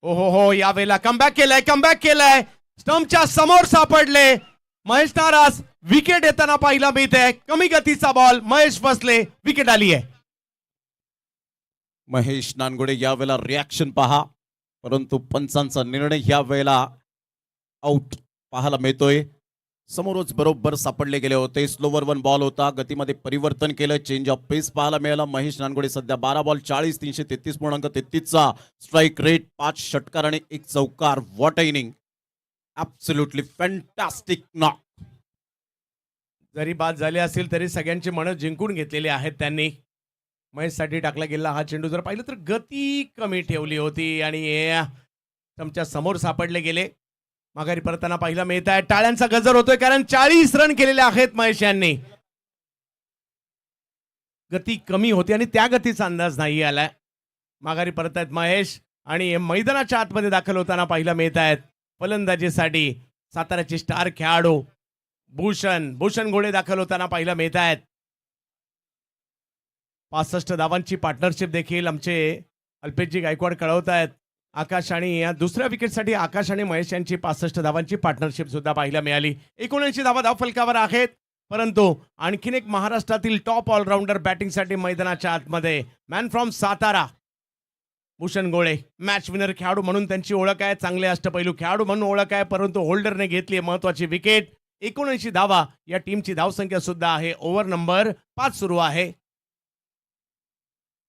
हो, यावेळेला कमबॅक केलाय. स्टंपच्या समोर सापडले. महेश नाराज. विकेट येताना पाहायला मिळते. कमी गतीचा बॉल. महेश फसले. विकेट आली आहे. महेश नानगुडे यावेळेला रिॲक्शन पहा, परंतु पंचांचा निर्णय यावेळेला आउट पाहायला मिळतोय. समोरच बरोबर सापडले गेले होते. स्लोवर 1 बॉल होता. गतीमध्ये परिवर्तन केलं. चेंज ऑफ पेस पाहायला मिळाला. महेश नानगुडे सध्या 12 बॉल 40, 333.33 चा स्ट्राईक रेट, 5 षटकार आणि 1 चौकार. What a inning. Absolutely fantastic knock. जरी बाद झाले असतील तरी सगळ्यांची मनं जिंकून घेतलेली आहेत त्यांनी. महेशसाठी टाकला गेला हा चेंडू जर पाहिलं तर गती कमी ठेवली होती आणि तुमच्या समोर सापडले गेले. माघारी परताना पाहिला मिळत आहे. टाळ्यांचा गजर होतोय कारण 40 रन केलेले आहेत महेश यांनी. गती कमी होती आणि त्या गतीचा अंदाज नाही आलाय. माघारी परत आहेत महेश आणि मैदानाच्या आतमध्ये दाखल होताना पाहिला मिळत आहेत फलंदाजीसाठी साताऱ्याचे स्टार खेळाडू भूषण घोडे दाखल होताना पाहिला मिळत आहेत. 65 धावांची पार्टनरशिप देखील आमचे अल्पेशजी गायकवाड कळवत आहेत. आकाश आणि या दुसऱ्या विकेटसाठी आकाश आणि महेश यांची 65 धावांची पार्टनरशिप सुद्धा पाहायला मिळाली. 79 धावा धावफलकावर आहेत, परंतु आणखीन एक महाराष्ट्रातील टॉप ऑलराऊंडर बॅटिंगसाठी मैदानाच्या आतमध्ये मॅन फ्रॉम सातारा भूषण गोळे. मॅच विनर खेळाडू म्हणून त्यांची ओळख आहे. चांगले अष्टपैलू खेळाडू म्हणून ओळख आहे, परंतु होल्डरने घेतली महत्वाची विकेट. 79 धावा या टीमची धावसंख्या सुद्धा आहे. ओव्हर नंबर 5 सुरू आहे.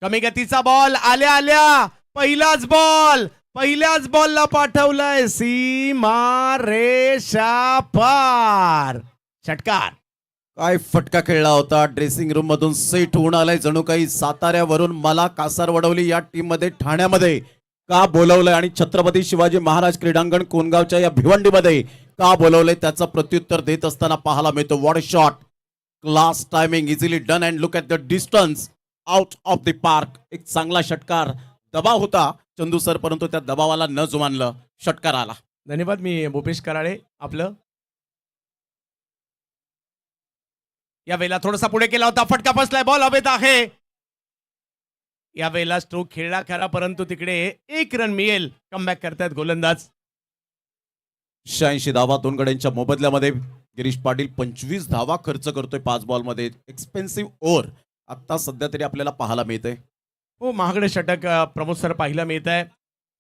कमी गतीचा बॉल आल्या पहिल्याच बॉलला पाठवलंय सीमा रेषा पार. षटकार. काय फटका खेळला होता. ड्रेसिंग रूम मधून सेट होऊन आलाय. जणू काही साताऱ्यावरून मला कासार वडवली या टीम मध्ये ठाण्यामध्ये का बोलवलंय आणि छत्रपती शिवाजी महाराज क्रीडांगण कोणगावच्या या भिवंडीमध्ये का बोलवलंय त्याचं प्रत्युत्तर देत असताना पाहायला मिळतो. What a shot. Class timing. Easily done and look at the distance out of the park. एक चांगला षटकार. दबाव होता चंदू सर, परंतु त्या दबावाला न जुमानलं. षटकार आला. धन्यवाद. मी भूपेश कराळे. आपलं या वेळेला थोडासा पुढे केला होता. फटका बसलाय. बॉल हवेत आहे. या वेळेला स्ट्रोक खेळला खरा, परंतु तिकडे 1 रन मिळेल. कमबॅक करतायत गोलंदाज. 86 धावा 2 गड्यांच्या मोबदल्यामध्ये. गिरीश पाटील 25 धावा खर्च करतोय 5 बॉलमध्ये. एक्सपेन्सिव्ह ओव्हर आता सध्या तरी आपल्याला पाहायला मिळतंय. हो, महागडे षटक प्रमोद सर पाहायला मिळत आहे.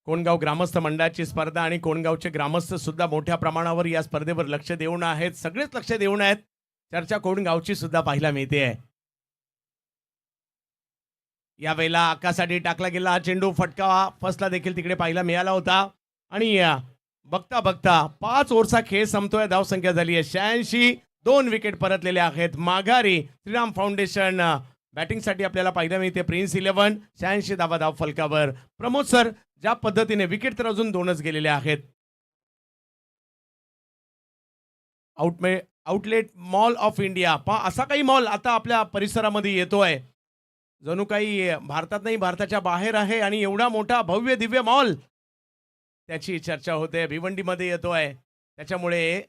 कोणगाव ग्रामस्थ मंडळाची स्पर्धा आणि कोणगावचे ग्रामस्थ सुद्धा मोठ्या प्रमाणावर या स्पर्धेवर लक्ष देऊन आहेत. सगळेच लक्ष देऊन आहेत. चर्चा कोणगावची सुद्धा पाहायला मिळते आहे. या वेळेला आकाशासाठी टाकला गेला हा चेंडू. फटका फसला देखील तिकडे पाहायला मिळाला होता. आणि बघता 5 ओव्हरचा खेळ संपतोय. धावसंख्या झाली आहे 86. 2 विकेट परतलेले आहेत. माघारी श्रीराम फाउंडेशन बॅटिंगसाठी आपल्याला पाहायला मिळते. प्रिन्स 11 86 धावा धाव फलकावर. प्रमोद सर, ज्या पद्धतीने विकेट तर अजून 2च गेलेले आहेत. आउटलेट मॉल ऑफ इंडिया असा काही मॉल आता आपल्या परिसरामध्ये येतोय. जणू काही भारतात नाही, भारताच्या बाहेर आहे आणि एवढा मोठा भव्य दिव्य मॉल त्याची चर्चा होते. भिवंडीमध्ये येतोय, त्याच्यामुळे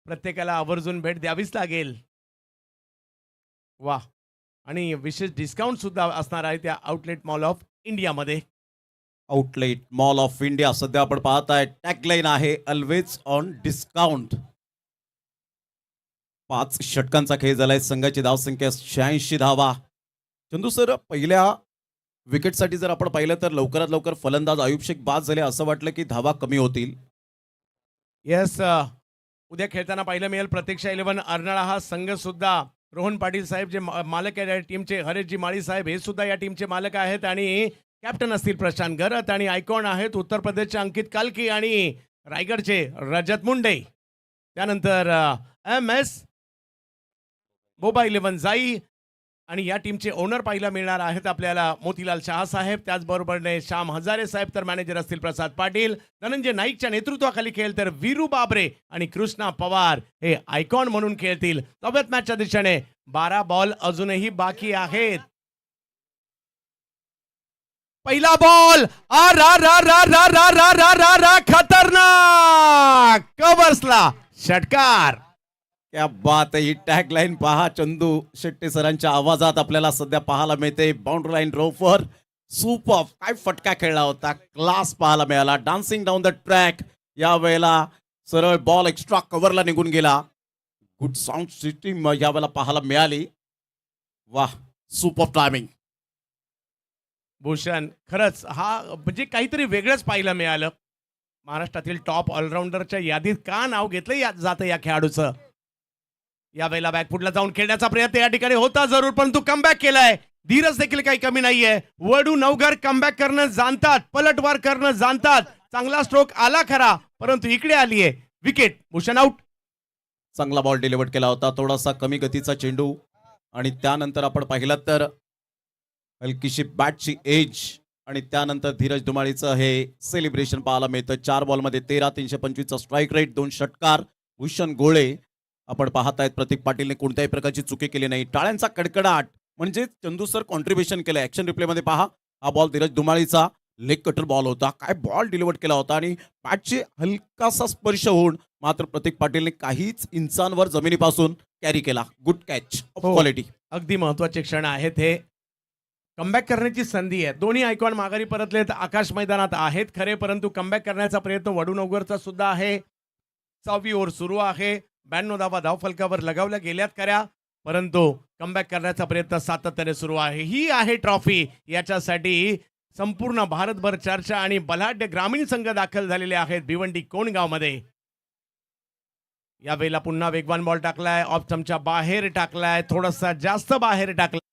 प्रत्येकाला आवर्जून भेट द्यावीच लागेल. वा, आणि विशेष डिस्काउंट सुद्धा असणार आहे त्या आउटलेट मॉल ऑफ इंडियामध्ये. आउटलेट मॉल ऑफ इंडिया सध्या आपण पाहताय. टॅगलाईन आहे ऑलवेज ऑन डिस्काउंट. 5 षटकांचा खेळ झालाय. संघाची धावसंख्या 86 धावा. चंदू सर, पहिल्या विकेटसाठी जर आपण पाहिलं तर लवकरात लवकर फलंदाज आयुब शेख बाद झाले. असं वाटलं की धावा कमी होतील. येस, उद्या खेळताना पाहायला मिळेल. प्रतीक्षा 11 अर्नाळा हा संघ सुद्धा रोहन पाटील साहेब जे मालक आहेत टीमचे, हरेशजी माळी साहेब हे सुद्धा या टीमचे मालक आहेत आणि कॅप्टन असतील प्रशांत गरत आणि आयकॉन आहेत उत्तर प्रदेशचे अंकित कालकी आणि रायगडचे रजत मुंडे. त्यानंतर MS बोबा 11 जाई आणि या टीमचे ओनर पाहायला मिळणार आहेत आपल्याला मोतीलाल शहा साहेब, त्याचबरोबरने श्याम हजारे साहेब तर मॅनेजर असतील प्रसाद पाटील, धनंजय नाईकच्या नेतृत्वाखाली खेळ तर वीरू बाबरे आणि कृष्णा पवार हे आयकॉन म्हणून खेळतील. 9व्या मॅचच्या दिशेने 12 बॉल अजूनही बाकी आहेत. पहिला बॉल आ रा रा रा रा रा रा रा रा रा खतरनाक कव्हर्सला षटकार. क्या बात आहे. ही टॅग लाईन पहा चंदू शेट्टी सरांच्या आवाजात आपल्याला सध्या पाहायला मिळते. बाउंड्री लाईन रोफर सुपर, काय फटका खेळला होता, क्लास पाहायला मिळाला. Dancing down the track. या वेळेला सरळ बॉल एक्स्ट्रा कव्हरला निघून गेला. गुड साऊंड सिस्टीम या वेळेला पाहायला मिळाली. वाह, सुपर टायमिंग. भूषण खरंच हा म्हणजे काहीतरी वेगळंच पाहायला मिळालं. महाराष्ट्रातील टॉप ऑलराऊंडरच्या यादीत का नाव घेतलं जातं या खेळाडूचं. यावेळेला बॅकफुटला जाऊन खेळण्याचा प्रयत्न या ठिकाणी होता जरूर, परंतु कमबॅक केलाय. धीरज देखील काही कमी नाहीये. वडू नवघर कमबॅक करणं जाणतात, पलटवार करणं जाणतात. चांगला स्ट्रोक आला खरा, परंतु इकडे आलीये विकेट. भूषण आउट. चांगला बॉल डिलिव्हर केला होता, थोडासा कमी गतीचा चेंडू आणि त्यानंतर आपण पाहिलं तर हलकीशी बॅटची एज आणि त्यानंतर धीरज धुमाळीचं हे सेलिब्रेशन पाहायला मिळतं. 4 बॉलमध्ये 13, 325चा स्ट्राईक रेट, 2 षटकार. भूषण गोळे आपण पाहतायत. प्रतीक पाटीलने कोणत्याही प्रकारची चुकी केली नाही. टाळ्यांचा कडकडाट म्हणजे चंदू सर कॉन्ट्रीब्युशन केलं. ऍक्शन रिप्लेमध्ये पहा, हा बॉल धीरज धुमाळीचा लेग कटर बॉल होता. काय बॉल डिलिव्हर केला होता आणि बॅटची हलकासा स्पर्श होऊन मात्र प्रतीक पाटीलने काहीच इंचांवर जमिनीपासून कॅरी केला. Good catch of quality. अगदी महत्वाचे क्षण आहेत हे. कमबॅक करण्याची संधी आहे. दोन्ही आयकॉन माघारी परतलेत, आकाश मैदानात आहेत खरे, परंतु कमबॅक करण्याचा प्रयत्न वडूनवगरचा सुद्धा आहे. 6वी ओव्हर सुरू आहे. 92 धावा धावफलकावर लगावल्या गेल्यात खऱ्या, परंतु कमबॅक करण्याचा प्रयत्न सातत्याने सुरू आहे. ही आहे ट्रॉफी. याच्यासाठी संपूर्ण भारतभर चर्चा आणि बलाढ्य ग्रामीण संघ दाखल झालेले आहेत भिवंडी कोणगाव मध्ये. यावेळेला पुन्हा वेगवान बॉल टाकलाय, ऑफ स्टंपच्या बाहेर टाकलाय, थोडासा जास्त बाहेर टाकलाय.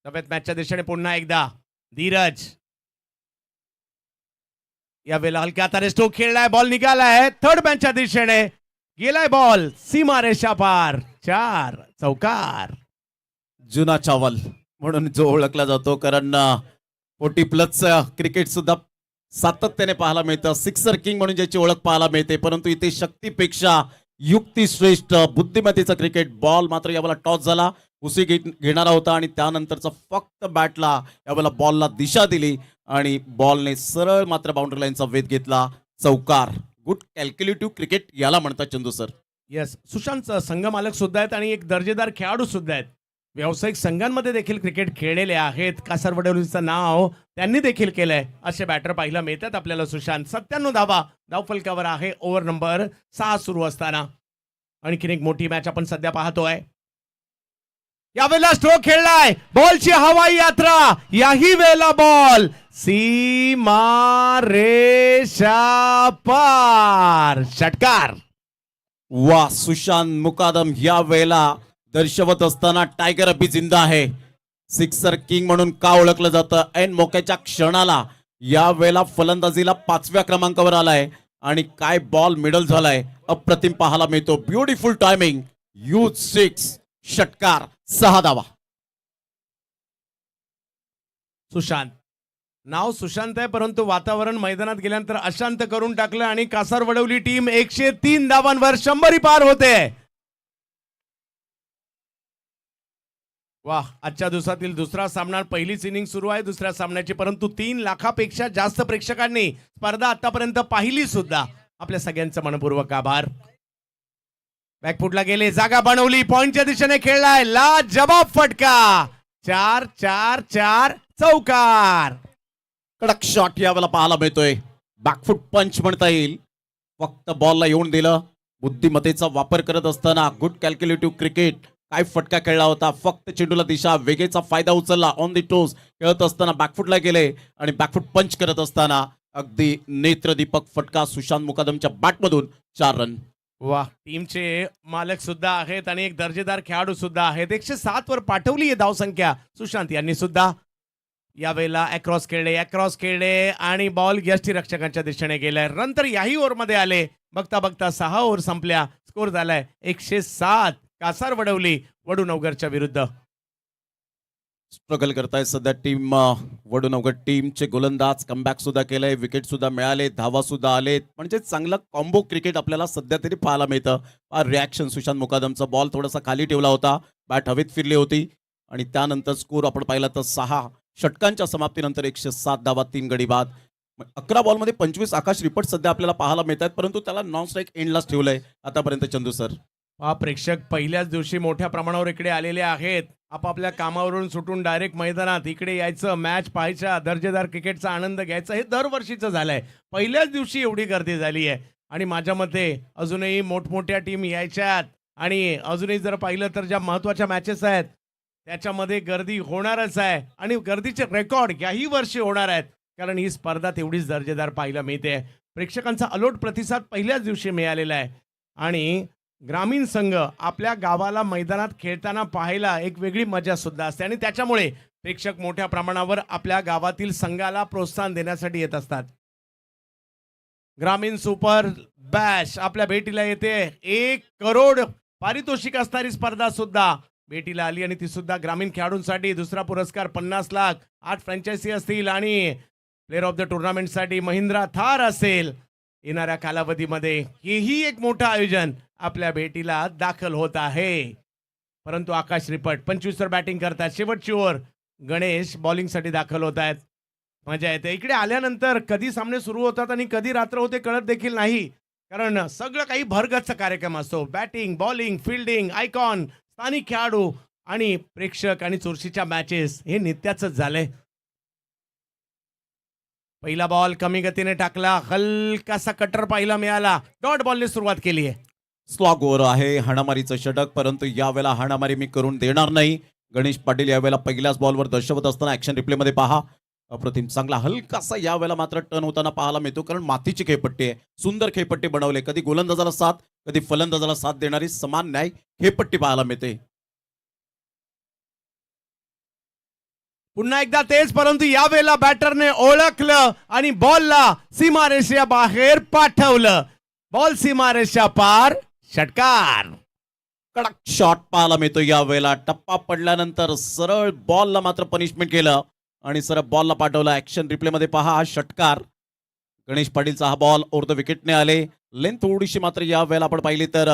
तब्येत मॅचच्या दिशेने पुन्हा एकदा धीरज. यावेळेला हलक्या हाताने स्ट्रोक खेळलाय, बॉल निघालाय. थर्ड मॅचच्या दिशेने गेलाय बॉल, सीमा रेषा पार. 4 चौकार. जुना चावल म्हणून जो ओळखला जातो, कारण 40+ क्रिकेट सुद्धा सातत्याने पाहायला मिळतं. सिक्सर किंग म्हणून ज्याची ओळख पाहायला मिळते, परंतु इथे शक्तीपेक्षा युक्ती श्रेष्ठ, बुद्धिमत्तेचा क्रिकेट. बॉल मात्र यावेळेला टॉस झाला, उसी घेणारा होता आणि त्यानंतरचा फक्त बॅटला यावेळेला बॉलला दिशा दिली आणि बॉलने सरळ मात्र बाउंड्री लाईनचा वेध घेतला. चौकार. गुड कॅल्क्युलेटिव्ह क्रिकेट याला म्हणतात चंदू सर. येस, सुशांत संघ मालक सुद्धा आहेत आणि एक दर्जेदार खेळाडू सुद्धा आहेत. व्यावसायिक संघांमध्ये देखील क्रिकेट खेळलेले आहेत. कासारवडवलीचं नाव त्यांनी देखील केलंय. असे बॅटर पाहायला मिळतात आपल्याला. सुशांत 97 धावा धावफलकावर आहे ओव्हर नंबर 6 सुरू असताना. आणखीन एक मोठी मॅच आपण सध्या पाहतोय. यावेळेला स्ट्रोक खेळलाय, बॉलची हवाई यात्रा. याही वेळेला बॉल सीमा रेषा पार. षटकार. वा, सुशांत मुकादम या वेळेला दर्शवत असताना टायगर अभी जिंदा आहे. सिक्सर किंग म्हणून का ओळखलं जातं. ऐन मोक्याच्या क्षणाला या वेळेला फलंदाजीला 5व्या क्रमांकावर आलाय आणि काय बॉल मिडल झालाय, अप्रतिम पाहायला मिळतो. Beautiful timing. यूज 6 षटकार. 6 धावा. सुशांत नाव सुशांत आहे, परंतु वातावरण मैदानात गेल्यानंतर अशांत करून टाकलं आणि कासारवडवली टीम 103 धावांवर 100 पार होते. वाह, आजच्या दिवसातील दुसरा सामना. पहिलीच इनिंग सुरू आहे दुसऱ्या सामन्याची, परंतु 3 लाखापेक्षा जास्त प्रेक्षकांनी स्पर्धा आतापर्यंत पाहिली सुद्धा. आपल्या सगळ्यांचं मनपूर्वक आभार. बॅकफुटला गेले, जागा बनवली, पॉइंटच्या दिशेने खेळलाय, ला जवाब फटका. 4 4 4 चौकार. कडक शॉट यावेळेला पाहायला मिळतोय. बॅकफुट पंच म्हणता येईल. फक्त बॉलला येऊन दिलं. बुद्धिमत्तेचा वापर करत असताना गुड कॅल्क्युलेटिव्ह क्रिकेट. काय फटका खेळला होता. फक्त चेंडूला दिशा, वेगेचा फायदा उचलला. ऑन दी टोस खेळत असताना बॅकफुटला गेले आणि बॅकफुट पंच करत असताना अगदी नेत्रदीपक फटका सुशांत मुकादमच्या बॅटमधून 4 रन. वा, टीमचे मालक सुद्धा आहेत आणि एक दर्जेदार खेळाडू सुद्धा आहेत. 107 वर पाठवली आहे धावसंख्या. सुशांत यांनी सुद्धा यावेळेला अक्रॉस खेळले आणि बॉल यष्टीरक्षकांच्या दिशेने गेलाय. रन तर याही ओव्हरमध्ये आले. बघता बघता 6 ओव्हर संपल्या. स्कोर झालाय 107. कासार वडवली वडूनवगरच्या विरुद्ध. स्ट्रगल करताय सध्या टीम वडूनवगड टीमचे गोलंदाज. कमबॅक सुद्धा केलंय, विकेट सुद्धा मिळाले, धावा सुद्धा आलेत. म्हणजे चांगला कॉम्बो क्रिकेट आपल्याला सध्या तरी पाहायला मिळतं. रिॲक्शन सुशांत मुकादमचा बॉल थोडासा खाली ठेवला होता, बॅट हवेत फिरली होती आणि त्यानंतर स्कोर आपण पाहिला तर 6 षटकांच्या समाप्तीनंतर 107 धावा, 3 गडी बाद. 11 बॉलमध्ये 25 आकाश रिपट सध्या आपल्याला पाहायला मिळत आहेत, परंतु त्याला नॉन स्ट्राईक एंडलाच ठेवलंय आतापर्यंत. चंदू सर, हा, प्रेक्षक पहिल्याच दिवशी मोठ्या प्रमाणावर इकडे आलेले आहेत. आपापल्या कामावरून सुटून डायरेक्ट मैदानात इकडे यायचं, मॅच पाहायच्या, दर्जेदार क्रिकेटचा आनंद घ्यायचा. हे दरवर्षीचं झालंय. पहिल्याच दिवशी एवढी गर्दी झाली आहे आणि माझ्या मते अजूनही मोठमोठ्या टीम यायच्यात आणि अजूनही जर पाहिलं तर ज्या महत्त्वाच्या मॅचेस आहेत त्याच्यामध्ये गर्दी होणारच आहे आणि गर्दीचे रेकॉर्ड याही वर्षी होणार आहेत, कारण ही स्पर्धा तेवढीच दर्जेदार पाहायला मिळते. प्रेक्षकांचा अलोट प्रतिसाद पहिल्याच दिवशी मिळालेला आहे आणि ग्रामीण संघ आपल्या गावाला मैदानात खेळताना पाहायला एक वेगळी मजा सुद्धा असते आणि त्याच्यामुळे प्रेक्षक मोठ्या प्रमाणावर आपल्या गावातील संघाला प्रोत्साहन देण्यासाठी येत असतात. ग्रामीण सुपर बॅश आपल्या भेटीला येते. 1 करोड पारितोषिक असणारी स्पर्धा सुद्धा भेटीला आली आणि ती सुद्धा ग्रामीण खेळाडूंसाठी. दुसरा पुरस्कार 50 लाख, 8 फ्रँचायझी असतील आणि प्लेअर ऑफ द टुर्नामेंटसाठी महिंद्रा थार असेल. येणाऱ्या कालावधीमध्ये हेही एक मोठं आयोजन आपल्या भेटीला दाखल होत आहे. परंतु आकाश रिपट 25 वर बॅटिंग करतात. शेवटची ओव्हर गणेश बॉलिंगसाठी दाखल होत आहेत. मजा येते. इकडे आल्यानंतर कधी सामने सुरू होतात आणि कधी रात्र होते कळत देखील नाही, कारण सगळं काही भरगच्च कार्यक्रम असतो. बॅटिंग, बॉलिंग, फिल्डिंग, आयकॉन, स्थानिक खेळाडू आणि प्रेक्षक आणि चुरशीच्या मॅचेस हे नित्याचंच झालंय. पहिला बॉल कमी गतीने टाकला, हलकासा कटर पाहायला मिळाला. डॉट बॉलने सुरुवात केली आहे. स्लॉग ओव्हर आहे, हाणामारीचं षटक, परंतु यावेळेला हाणामारी मी करून देणार नाही. गणेश पाटील यावेळेला पहिल्याच बॉलवर दर्शवत असताना ऍक्शन रिप्लेमध्ये पहा. अप्रतिम, चांगला हलकासा यावेळेला मात्र टर्न होताना पाहायला मिळतो, कारण मातीची खेळपट्टी आहे. सुंदर खेळपट्टी बनवले. कधी गोलंदाजाला साथ, कधी फलंदाजाला साथ देणारी समान न्याय खेळपट्टी पाहायला मिळते. पुन्हा एकदा तेच, परंतु यावेळेला बॅटरने ओळखलं आणि बॉलला सीमारेषेच्या बाहेर पाठवलं. बॉल सीमारेषा पार, षटकार. कडक शॉट पाहायला मिळतो यावेळेला. टप्पा पडल्यानंतर सरळ बॉलला मात्र पनिशमेंट केलं आणि सरळ बॉलला पाठवलं. ऍक्शन रिप्लेमध्ये पहा, हा षटकार. गणेश पाटीलचा हा बॉल ओव्हर द विकेटने आले. लेंथ थोडीशी मात्र यावेळेला आपण पाहिली तर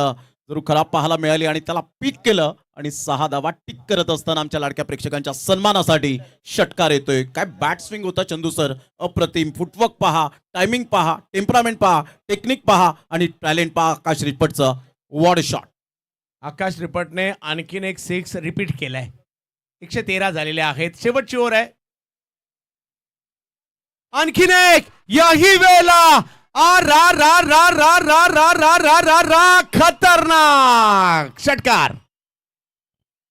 जरूर खराब पाहायला मिळाली आणि त्याला पिक केलं आणि 6 धावा टिक करत असताना आमच्या लाडक्या प्रेक्षकांच्या सन्मानासाठी षटकार येतोय. काय बॅट स्विंग होता चंदू सर, अप्रतिम. फुटवर्क पहा, टायमिंग पहा, टेम्परामेंट पहा, टेक्निक पहा आणि टॅलेंट पहा आकाश रिपटचं. What shot. आकाश रिपटने आणखीन एक 6 रिपीट केलाय. 113 झालेले आहेत. शेवटची ओव्हर आहे. आणखीन एक, याही वेळेला खतरनाक षटकार.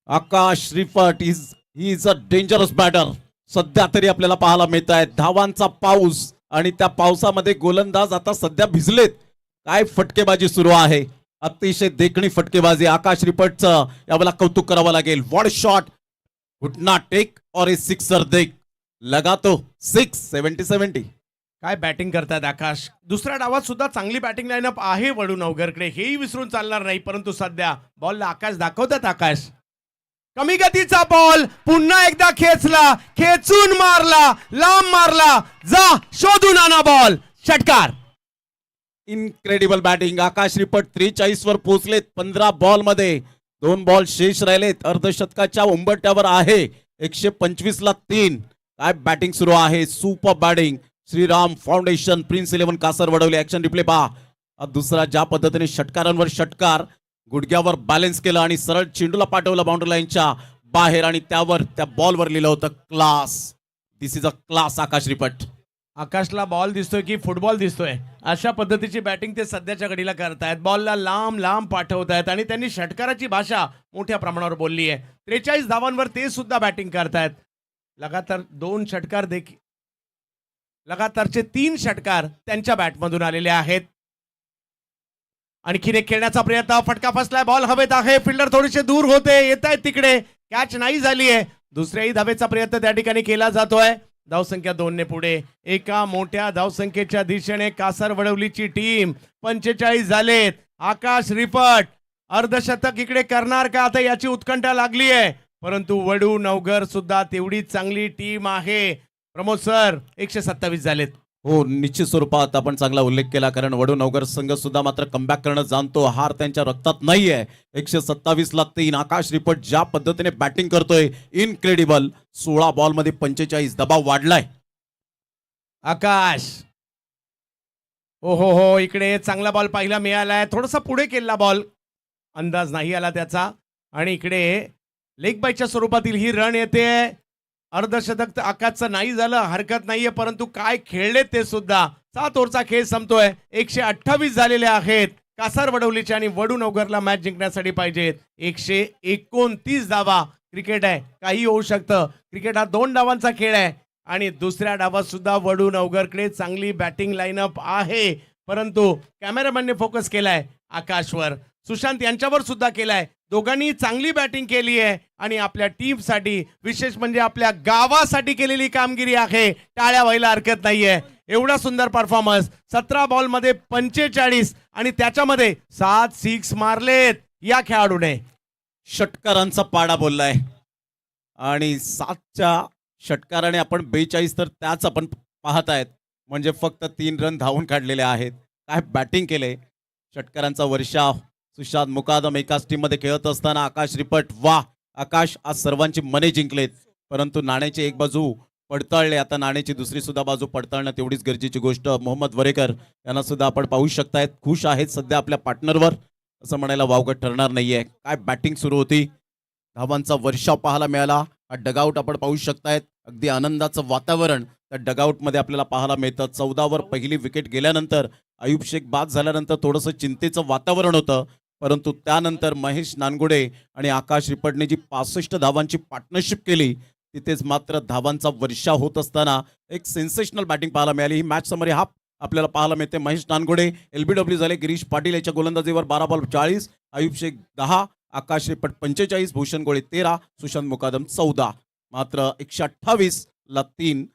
Akash Ripat is a dangerous batter. सध्या तरी आपल्याला पाहायला मिळत आहे. धावांचा पाऊस आणि त्या पावसामध्ये गोलंदाज आता सध्या भिजलेत. काय फटकेबाजी सुरू आहे, अतिशय देखणी फटकेबाजी. आकाश रिपटचं यावेळेला कौतुक करावं लागेल. What shot. Would not take और ए सिक्सर देख लगा तो 6. 70-70. काय बॅटिंग करतात आकाश. दुसऱ्या डावात सुद्धा चांगली बॅटिंग लाईनअप आहे वडूनवगरकडे, हेही विसरून चालणार नाही. परंतु सध्या बॉलला आकाश दाखवतात. आकाश कमी गतीचा बॉल पुन्हा एकदा खेचला, खेचून मारला, लांब मारला. जा शोधून आणा बॉल, षटकार. Incredible batting. आकाश रिपट 43 वर पोहोचलेत. 15 बॉल मध्ये 2 बॉल शेष राहिलेत. अर्धशतकाच्या उंबरठ्यावर आहे. 125 ला 3. काय बॅटिंग सुरू आहे. Super batting. Shriram foundation, prince 11 Kasar Vadavali. Action replay पहा. दुसरा ज्या पद्धतीने षटकारांवर षटकार, गुडघ्यावर बॅलन्स केलं आणि सरळ चेंडूला पाठवलं बाउंड्री लाईनच्या बाहेर आणि त्यावर त्या बॉलवर लिहिलं होतं class. This is a class Akash Ripat. आकाशला बॉल दिसतोय की फुटबॉल दिसतोय, अशा पद्धतीची बॅटिंग ते सध्याच्या घडीला करतायत. बॉलला लांब लांब पाठवतायत आणि त्यांनी षटकाराची भाषा मोठ्या प्रमाणावर बोलली आहे. 43 धावांवर ते सुद्धा बॅटिंग करतायत. लगातार 2 षटकार देखील लगातारचे 3 षटकार त्यांच्या बॅटमधून आलेले आहेत. आणखीन एक खेळण्याचा प्रयत्न, फटका फसलाय, बॉल हवेत आहे, फिल्डर थोडेसे दूर होते, येत आहेत तिकडे, कॅच नाही झाली आहे. दुसऱ्याही धावेचा प्रयत्न त्या ठिकाणी केला जातोय. धावसंख्या 2 ने पुढे. एका मोठ्या धावसंख्येच्या दिशेने कासारवडवलीची टीम. 45 झालेत. आकाश रिपट अर्धशतक इकडे करणार का, आता याची उत्कंठा लागली आहे. परंतु वडू नवघर सुद्धा तेवढीच चांगली टीम आहे. प्रमोद सर 127 झालेत. हो, निश्चित स्वरूपात आपण चांगला उल्लेख केला, कारण वडू नवघर संघ सुद्धा मात्र कमबॅक करणं जाणतो. हार त्यांच्या रक्तात नाहीये. 127 ला 3. आकाश रिपट ज्या पद्धतीने बॅटिंग करतोय, इनक्रेडिबल. 16 बॉल मध्ये 45. दबाव वाढलाय. आकाश, हो, इकडे चांगला बॉल पाहिला मिळालाय. थोडासा पुढे केलेला बॉल, अंदाज नाही आला त्याचा. आणि इकडे लेग बायच्या स्वरूपातील ही रन येते. अर्धशतक तर आकाशचं नाही झालं, हरकत नाहीये, परंतु काय खेळले ते सुद्धा. 7 ओव्हरचा खेळ संपतोय. 128 झालेले आहेत. कासारवडवलीचे आणि वडू नवघरला मॅच जिंकण्यासाठी पाहिजेत 129 धावा. क्रिकेट आहे, काही होऊ शकतं. क्रिकेट हा 2 डावांचा खेळ आहे आणि दुसऱ्या डावात सुद्धा वडू नवघरकडे चांगली बॅटिंग लाईनअप आहे. परंतु कॅमेरामॅनने फोकस केलाय आकाशवर, सुशांत यांच्यावर सुद्धा केलाय. दोघांनी चांगली बॅटिंग केली आहे आणि आपल्या टीमसाठी, विशेष म्हणजे आपल्या गावासाठी केलेली कामगिरी आहे. टाळ्या व्हायला हरकत नाहीये. एवढा सुंदर परफॉर्मन्स. 17 बॉल मध्ये 45 आणि त्याच्यामध्ये 7 सिक्स मारलेत या खेळाडूने. षटकारांचा पाडा बोललाय आणि 7च्या षटकाराने आपण 42 तर त्याच आपण पाहत आहेत. म्हणजे फक्त 3 रन धावून काढलेले आहेत. काय बॅटिंग केले. षटकारांचा वर्षाव. सुशांत मुकादम एकाच टीम मध्ये खेळत असताना आकाश रिपट. वा आकाश, आज सर्वांची मने जिंकलेत. परंतु नाण्याची एक बाजू पडताळले, आता नाण्याची दुसरी सुद्धा बाजू पडताळणं तेवढीच गरजेची गोष्ट. मोहम्मद वरेकर यांना सुद्धा आपण पाहू शकतायत, खुश आहेत सध्या आपल्या पार्टनरवर, असं म्हणायला वावगं ठरणार नाहीये. काय बॅटिंग सुरू होती. धावांचा वर्षाव पाहायला मिळाला. हा डगआउट आपण पाहू शकतायत. अगदी आनंदाचं वातावरण त्या डगआउट मध्ये आपल्याला पाहायला मिळतं. 14 वर पहिली विकेट गेल्यानंतर आयुब शेख बाद झाल्यानंतर थोडंसं चिंतेचं वातावरण होतं. परंतु त्यानंतर महेश नानगुडे आणि आकाश रिपटने जी 65 धावांची पार्टनरशिप केली, तिथेच मात्र धावांचा वर्षाव होत असताना एक सेन्सेशनल बॅटिंग पाहायला मिळाली. ही मॅच समरी हाफ आपल्याला पाहायला मिळते. महेश नानगुडे LBW झाले. गिरीश पाटील याच्या गोलंदाजीवर 12 बॉल 40. आयुब शेख 10, आकाश रिपट 45, भूषण गोळे 13, सुशांत मुकादम 14. मात्र 128 ला 3,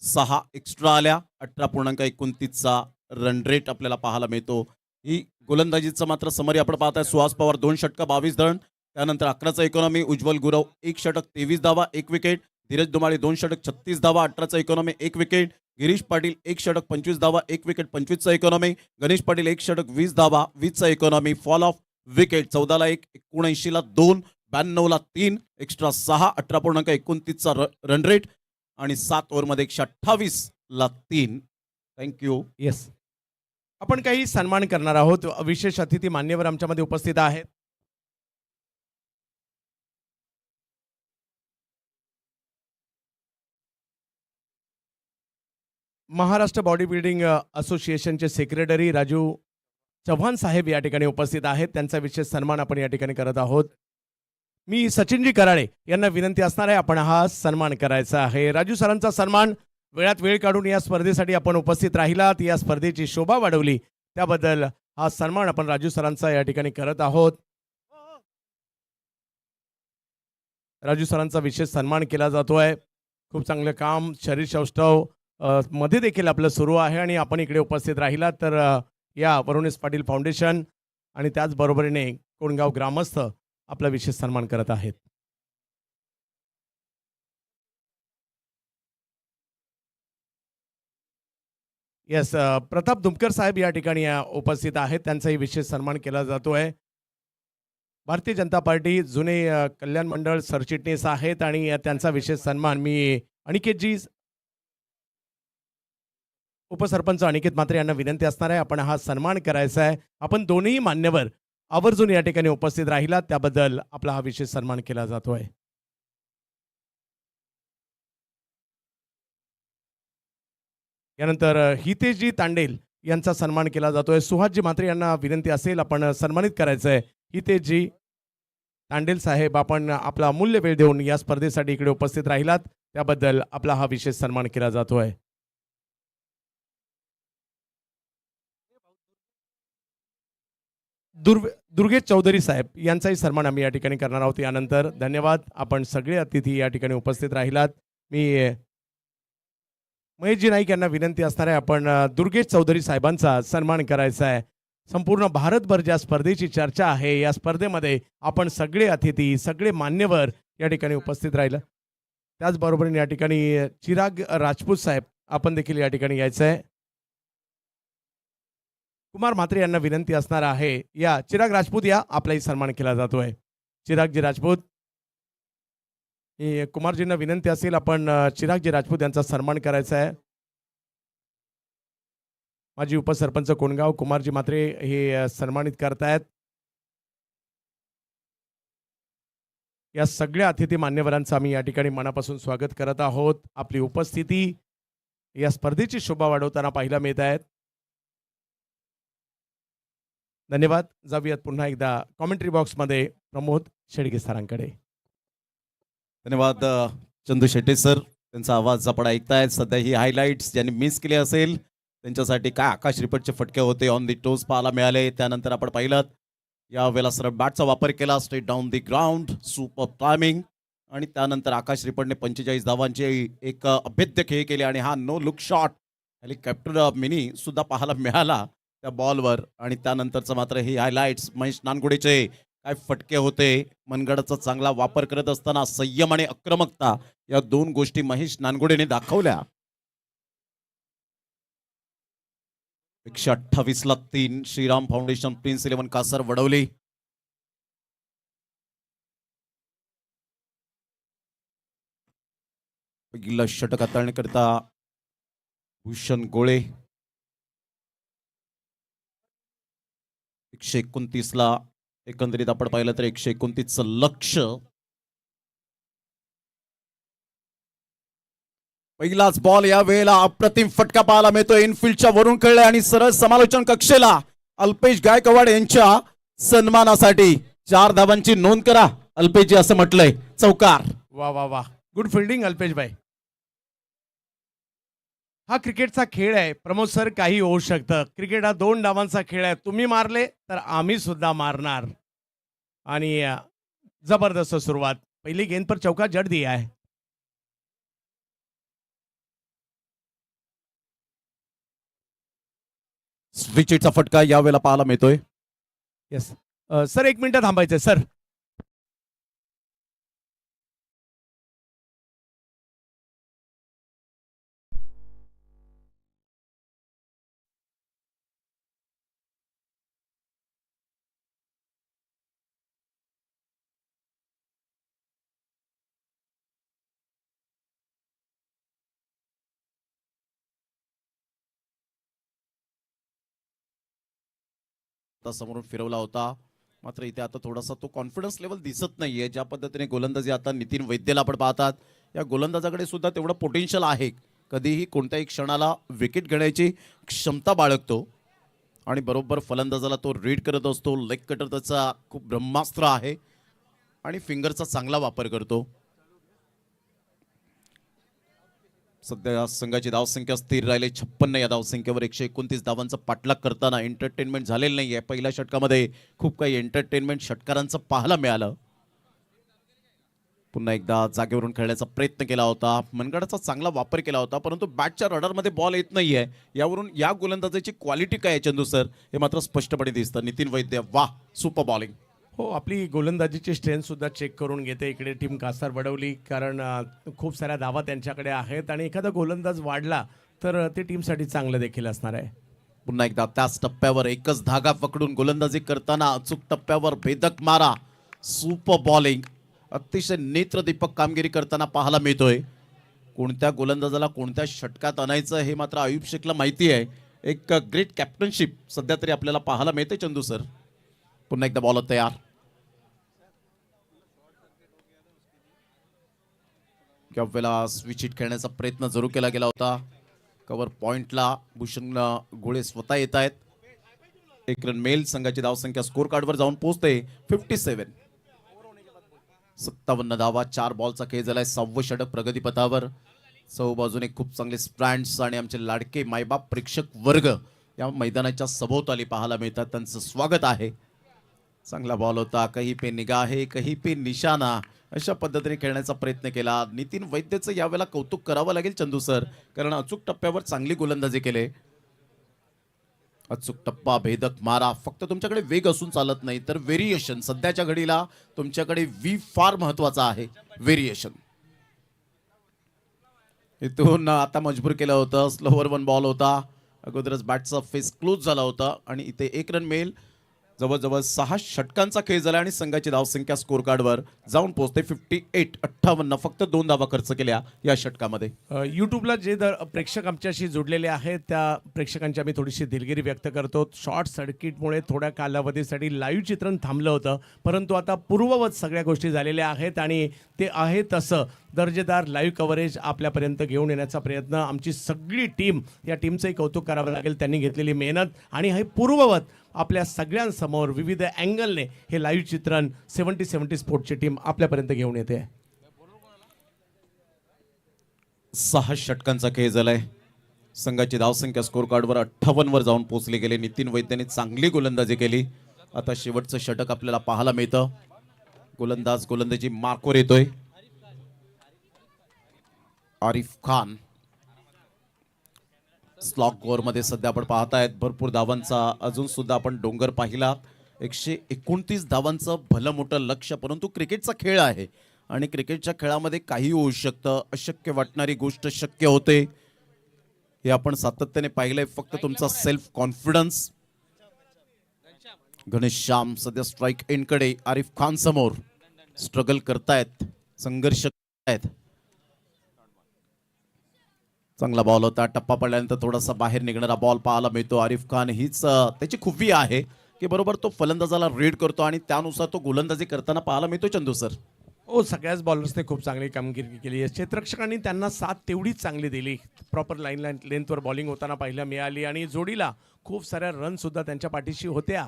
6 एक्स्ट्रा आल्या. 18.29चा रन रेट आपल्याला पाहायला मिळतो. ही गोलंदाजीचं मात्र समरी आपण पाहताय. सुहास पवार 2 षटकं 22 रन. त्यानंतर 11चा इकॉनॉमी. उज्ज्वल गुरव 1 षटक 23 धावा 1 विकेट. धीरज दुमाळे 2 षटक 36 धावा 18चा इकॉनॉमी 1 विकेट. गिरीश पाटील 1 षटक 25 धावा 1 विकेट 25चा इकॉनॉमी. गणेश पाटील 1 षटक 20 धावा 20चा इकॉनॉमी. फॉल ऑफ विकेट 14 ला 1, 79 ला 2, 92 ला 3, एक्स्ट्रा 6, 18.29चा रन रेट आणि 7 ओव्हरमध्ये 128 ला 3. थँक्यू. येस, आपण काही सन्मान करणार आहोत. विशेष अतिथी मान्यवर आमच्यामध्ये उपस्थित आहेत. महाराष्ट्र बॉडी बिल्डिंग असोसिएशनचे सेक्रेटरी राजू चव्हाण साहेब या ठिकाणी उपस्थित आहेत. त्यांचा विशेष सन्मान आपण या ठिकाणी करत आहोत. मी सचिनजी कराळे यांना विनंती असणार आहे, आपण हा सन्मान करायचा आहे. राजू सरांचा सन्मान. वेळात वेळ काढून या स्पर्धेसाठी आपण उपस्थित राहिलात, या स्पर्धेची शोभा वाढवली, त्याबद्दल हा सन्मान आपण राजू सरांचा या ठिकाणी करत आहोत. राजू सरांचा विशेष सन्मान केला जातोय. खूप चांगलं काम, शरीर सौष्ठव मध्ये देखील आपलं सुरू आहे आणि आपण इकडे उपस्थित राहिलात तर या वरुणेश पाटील फाउंडेशन आणि त्याचबरोबरीने कोणगाव ग्रामस्थ आपला विशेष सन्मान करत आहेत. येस, प्रताप दुमकर साहेब या ठिकाणी उपस्थित आहेत. त्यांचाही विशेष सन्मान केला जातोय. भारतीय जनता पार्टी जुने कल्याण मंडळ सरचिटणीस आहेत आणि त्यांचा विशेष सन्मान मी अनिकेतजी, उपसरपंच अनिकेत म्हात्रे यांना विनंती असणार आहे, आपण हा सन्मान करायचा आहे. आपण दोन्ही मान्यवर आवर्जून या ठिकाणी उपस्थित राहिलात, त्याबद्दल आपला हा विशेष सन्मान केला जातोय. यानंतर हितेशजी तांडेल यांचा सन्मान केला जातोय. सुहासजी म्हात्रे यांना विनंती असेल, आपण सन्मानित करायचं आहे. हितेशजी तांडेल साहेब, आपण आपला अमूल्य वेळ देऊन या स्पर्धेसाठी इकडे उपस्थित राहिलात, त्याबद्दल आपला हा विशेष सन्मान केला जातोय. दुर्गेश चौधरी साहेब यांचाही सन्मान आम्ही या ठिकाणी करणार आहोत यानंतर. धन्यवाद. आपण सगळे अतिथी या ठिकाणी उपस्थित राहिलात. मी महेशजी नाईक यांना विनंती असणार आहे, आपण दुर्गेश चौधरी साहेबांचा सन्मान करायचा आहे. संपूर्ण भारतभर ज्या स्पर्धेची चर्चा आहे, या स्पर्धेमध्ये आपण सगळे अतिथी, सगळे मान्यवर या ठिकाणी उपस्थित राहिलं. त्याचबरोबर या ठिकाणी चिराग राजपूत साहेब आपण देखील या ठिकाणी यायचं आहे. कुमार म्हात्रे यांना विनंती असणार आहे, या चिराग राजपूत या, आपलाही सन्मान केला जातोय. चिरागजी राजपूत, कुमारजींना विनंती असेल, आपण चिरागजी राजपूत यांचा सन्मान करायचा आहे. माजी उपसरपंच कोणगाव कुमारजी म्हात्रे हे सन्मानित करतायत. या सगळ्या अतिथी मान्यवरांचं आम्ही या ठिकाणी मनापासून स्वागत करत आहोत. आपली उपस्थिती या स्पर्धेची शोभा वाढवताना पाहायला मिळत आहेत. धन्यवाद. जाऊयात पुन्हा एकदा कॉमेंट्री बॉक्समध्ये प्रमोद शेडगे सरांकडे. धन्यवाद चंदू शेट्टी सर, त्यांचा आवाज आपण ऐकतायत. सध्या ही हायलाइट्स ज्यांनी मिस केली असेल त्यांच्यासाठी काय आकाश रिपटचे फटके होते ऑन दी टोज पाहायला मिळाले. त्यानंतर आपण पाहिलं यावेळेला सरळ बॅटचा वापर केला, straight down the ground, super timing. आणि त्यानंतर आकाश रिपटने 45 धावांची एक अभेद्य खेळ केली आणि हा नो लुक शॉट हेलिकॉप्टर मिनी सुद्धा पाहायला मिळाला त्या बॉलवर. आणि त्यानंतरचं मात्र ही हायलाइट्स महेश नानगुडेचे काय फटके होते. मनगडाचा चांगला वापर करत असताना संयम आणि आक्रमकता या दोन गोष्टी महेश नानगुडेने दाखवल्या. 128ला 3 श्रीराम फाउंडेशन प्रिन्स 11 कासर वडवली. पहिला षटक हाताळण्याकरता भूषण गोळे. 129ला एकंदरीत आपण पाहिलं तर 129चं लक्ष. पहिलाच बॉल या वेळेला अप्रतिम फटका पाहायला मिळतो. इनफिल्डच्या वरून कळले आणि सरळ समालोचन कक्षेला अल्पेश गायकवाड यांच्या सन्मानासाठी 4 धावांची नोंद करा. अल्पेशजी असं म्हटलंय. चौकार. वा वा वा, गुड फिल्डिंग अल्पेश भाई. हा क्रिकेटचा खेळ आहे प्रमोद सर, काही होऊ शकतं. क्रिकेट हा 2 डावांचा खेळ आहे. तुम्ही मारले तर आम्ही सुद्धा मारणार. आणि जबरदस्त सुरुवात. पहिली गेंद पर चौका जड़ दिया है. विकेटचा फटका यावेळेला पाहायला मिळतोय. येस सर, 1 मिनिट थांबायचंय सर. समोरून फिरवला होता, मात्र इथे आता थोडासा तो कॉन्फिडन्स लेवल दिसत नाहीये. ज्या पद्धतीने गोलंदाजी आता नितीन वैद्यला आपण पाहतात, या गोलंदाजाकडे सुद्धा तेवढं पोटेन्शियल आहे. कधीही कोणत्याही क्षणाला विकेट घेण्याची क्षमता बाळगतो आणि बरोबर फलंदाजाला तो रीड करत असतो. लेग कटर त्याचा खूप ब्रह्मास्त्र आहे आणि फिंगरचा चांगला वापर करतो. सध्या संघाची धावसंख्या स्थिर राहिली 56. या धावसंख्येवर 129 धावांचा पाठलाग करताना एंटरटेनमेंट झालेलं नाहीये. पहिल्या षटकामध्ये खूप काही एंटरटेनमेंट षटकारांचं पाहायला मिळालं. पुन्हा एकदा जागेवरून खेळण्याचा प्रयत्न केला होता, मनगडाचा चांगला वापर केला होता, परंतु बॅटच्या रडारमध्ये बॉल येत नाहीये. यावरून या गोलंदाजाची क्वालिटी काय आहे चंदू सर, हे मात्र स्पष्टपणे दिसतं. नितीन वैद्य, वाह, सुपर बॉलिंग. हो, आपली गोलंदाजीची स्ट्रेंथ सुद्धा चेक करून घेते इकडे टीम कासार वडवली. कारण खूप साऱ्या धावा त्यांच्याकडे आहेत आणि एखादा गोलंदाज वाढला तर ते टीमसाठी चांगलं देखील असणार आहे. पुन्हा एकदा त्याच टप्प्यावर एकच धागा पकडून गोलंदाजी करताना अचूक टप्प्यावर भेदक मारा, सुपर बॉलिंग. अतिशय नेत्रदीपक कामगिरी करताना पाहायला मिळतोय. कोणत्या गोलंदाजाला कोणत्या षटकात आणायचं हे मात्र आयुब शेखला माहिती आहे. एक ग्रेट कॅप्टनशिप सध्या तरी आपल्याला पाहायला मिळते चंदू सर. पुन्हा एकदा बॉलर तयार. वेळेला स्विच हिट खेळण्याचा प्रयत्न जरूर केला गेला होता. कव्हर पॉइंटला भूषण गोळे स्वतः येत आहेत. 1 रन मेल. संघाची धावसंख्या स्कोर कार्डवर जाऊन पोहोचते 57. 57 धावा, 4 बॉलचा खेळ झालाय. 6वं षटक प्रगतीपथावर. चौ बाजूने खूप चांगले स्टँड्स आणि आमचे लाडके मायबाप प्रेक्षक वर्ग या मैदानाच्या सभोवताली पाहायला मिळतात. त्यांचं स्वागत आहे. चांगला बॉल होता, कहीं पे निगाहे कहीं पे निशाणा, अशा पद्धतीने खेळण्याचा प्रयत्न केला. नितीन वैद्यचं यावेळेला कौतुक करावं लागेल चंदू सर, कारण अचूक टप्प्यावर चांगली गोलंदाजी केले. अचूक टप्पा, भेदक मारा. फक्त तुमच्याकडे वेग असून चालत नाही, तर व्हेरिएशन. सध्याच्या घडीला तुमच्याकडे वी फार महत्वाचा आहे, व्हेरिएशन. इथून आता मजबूर केलं होतं, स्लोवर वन बॉल होता, अगोदरच बॅटचा फेस क्लोज झाला होता आणि इथे 1 रन मिळेल. जवळजवळ 6 षटकांचा खेळ झाला आणि संघाची धावसंख्या स्कोर कार्डवर जाऊन पोहोचते 58. फक्त 2 धावा खर्च केल्या या षटकामध्ये. यूट्यूबला जे प्रेक्षक आमच्याशी जोडलेले आहेत त्या प्रेक्षकांची आम्ही थोडीशी दिलगिरी व्यक्त करतो. शॉर्ट सर्किटमुळे थोड्या कालावधीसाठी लाईव्ह चित्रण थांबलं होतं, परंतु आता पूर्ववत सगळ्या गोष्टी झालेल्या आहेत आणि ते आहे तसं दर्जेदार लाईव्ह कव्हरेज आपल्यापर्यंत घेऊन येण्याचा प्रयत्न आमची सगळी टीम, या टीमचंही कौतुक करावं लागेल. त्यांनी घेतलेली मेहनत आणि हे पूर्ववत आपल्या सगळ्यांसमोर विविध अँगलने हे लाईव्ह चित्रण 70 स्पोर्टची टीम आपल्यापर्यंत घेऊन येते. 6 षटकांचा खेळ झालाय. संघाची धावसंख्या स्कोर कार्डवर 58 वर जाऊन पोहोचली गेली. नितीन वैद्यने चांगली गोलंदाजी केली. आता शेवटचं षटक आपल्याला पाहायला मिळतं. गोलंदाजी मार्कवर येतोय. आरिफ खान स्लॉक मध्ये सध्या आपण पाहतायत भरपूर धावांचा अजून सुद्धा आपण डोंगर पाहिला. 129 धावांचं भलं मोठं लक्ष्य, परंतु क्रिकेटचा खेळ आहे आणि क्रिकेटच्या खेळामध्ये काही होऊ शकतं. अशक्य वाटणारी गोष्ट शक्य होते, हे आपण सातत्याने पाहिलंय. फक्त तुमचा सेल्फ कॉन्फिडन्स. गणेश श्याम सध्या स्ट्राईक एंडकडे, आरिफ खान समोर स्ट्रगल करतायत, संघर्ष करतायत. चांगला बॉल होता, टप्पा पडल्यानंतर थोडासा बाहेर निघणारा बॉल पाहायला मिळतो. आरिफ खान हीच त्याची खूबी आहे की बरोबर तो फलंदाजाला रीड करतो आणि त्यानुसार तो गोलंदाजी करताना पाहायला मिळतो. चंदू सर, हो, सगळ्याच बॉलर्सने खूप चांगली कामगिरी केली आहे. क्षेत्ररक्षकांनी त्यांना साथ तेवढीच चांगली दिली. प्रॉपर लाईन लेंथवर बॉलिंग होताना पाहायला मिळाली आणि जोडीला खूप साऱ्या रन सुद्धा त्यांच्या पाठीशी होत्या.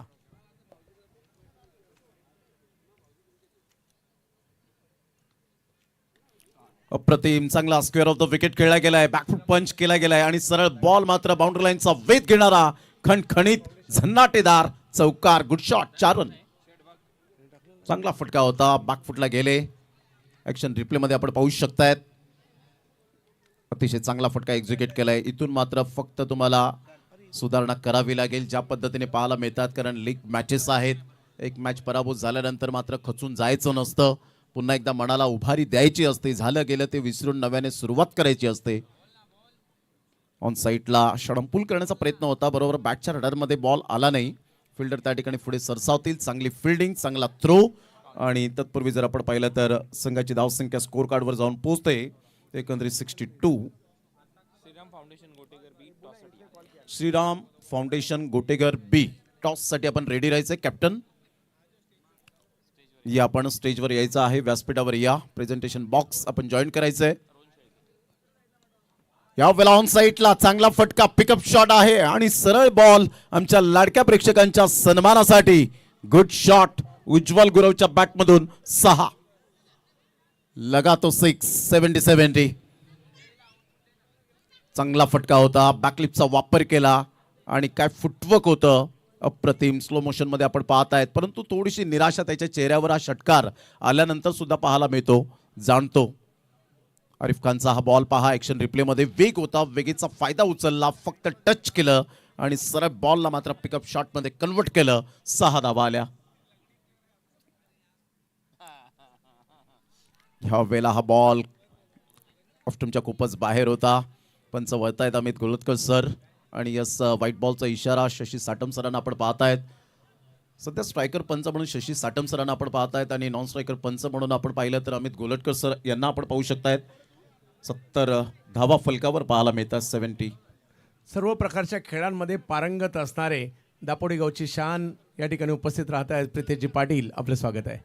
अप्रतिम चांगला स्क्वेअर ऑफ द विकेट खेळला गेलाय, बॅकफुट पंच केला गेलाय आणि सरळ बॉल मात्र बाउंड्री लाईनचा वेध घेणारा खणखणीत झन्नाटेदार चौकार. Good shot, 4 run. चांगला फटका होता, बॅकफुटला गेले. ऍक्शन रिप्ले मध्ये आपण पाहू शकतायत. अतिशय चांगला फटका एक्झिक्यूट केलाय. इथून मात्र फक्त तुम्हाला सुधारणा करावी लागेल ज्या पद्धतीने पाहायला मिळतात, कारण लीग मॅचेस आहेत. एक मॅच पराभूत झाल्यानंतर मात्र खचून जायचं नसतं. पुन्हा एकदा मनाला उभारी द्यायची असते. झालं गेलं ते विसरून नव्याने सुरुवात करायची असते. ऑन साईडला षडंपूल करण्याचा प्रयत्न होता, बरोबर बॅटच्या रडारमध्ये बॉल आला नाही. फिल्डर त्या ठिकाणी पुढे सरसावतील. चांगली फिल्डिंग, चांगला थ्रो आणि तत्पूर्वी जर आपण पाहिलं तर संघाची धावसंख्या स्कोर कार्डवर जाऊन पोहोचते एकंदरीत 62. श्रीराम फाउंडेशन गोटेगर बी टॉस साठी आपण रेडी राहायचंय. कॅप्टन या आपण स्टेजवर यायचं आहे, व्यासपीठावर या. प्रेझेंटेशन बॉक्स आपण जॉईन करायचंय. या वेळेला ऑन साईडला चांगला फटका, पिकअप शॉट आहे आणि सरळ बॉल आमच्या लाडक्या प्रेक्षकांच्या सन्मानासाठी. गुड शॉट उज्ज्वल गुरवच्या बॅटमधून 6. लगातो 6. 70. चांगला फटका होता, बॅकलिपचा वापर केला आणि काय फुटवर्क होतं अप्रतिम. स्लो मोशन मध्ये आपण पाहतायत, परंतु थोडीशी निराशा त्याच्या चेहऱ्यावर हा षटकार आल्यानंतर सुद्धा पाहायला मिळतो, जाणतो. आरिफ खानचा हा बॉल पहा, ऍक्शन रिप्ले मध्ये वेग होता, वेगेचा फायदा उचलला, फक्त टच केलं आणि सरळ बॉलला मात्र पिकअप शॉट मध्ये कन्वर्ट केलं. 6 धावा आल्या. ह्या वेळेला हा बॉल ऑफ्टमच्या खूपच बाहेर होता. पंच वळतायत अमित गोलतकर सर आणि यस व्हाईट बॉलचा इशारा शशी साटम सरांना आपण पाहतायत. सध्या स्ट्रायकर पंच म्हणून शशी साटम सरांना आपण पाहतायत आणि नॉन स्ट्रायकर पंच म्हणून आपण पाहिलं तर अमित गोलटकर सर यांना आपण पाहू शकतायत. 70 धावा फलकावर पाहायला मिळतात. 70. सर्व प्रकारच्या खेळांमध्ये पारंगत असणारे दापोडी गावची शान या ठिकाणी उपस्थित राहत आहेत. प्रितेशजी पाटील, आपलं स्वागत आहे.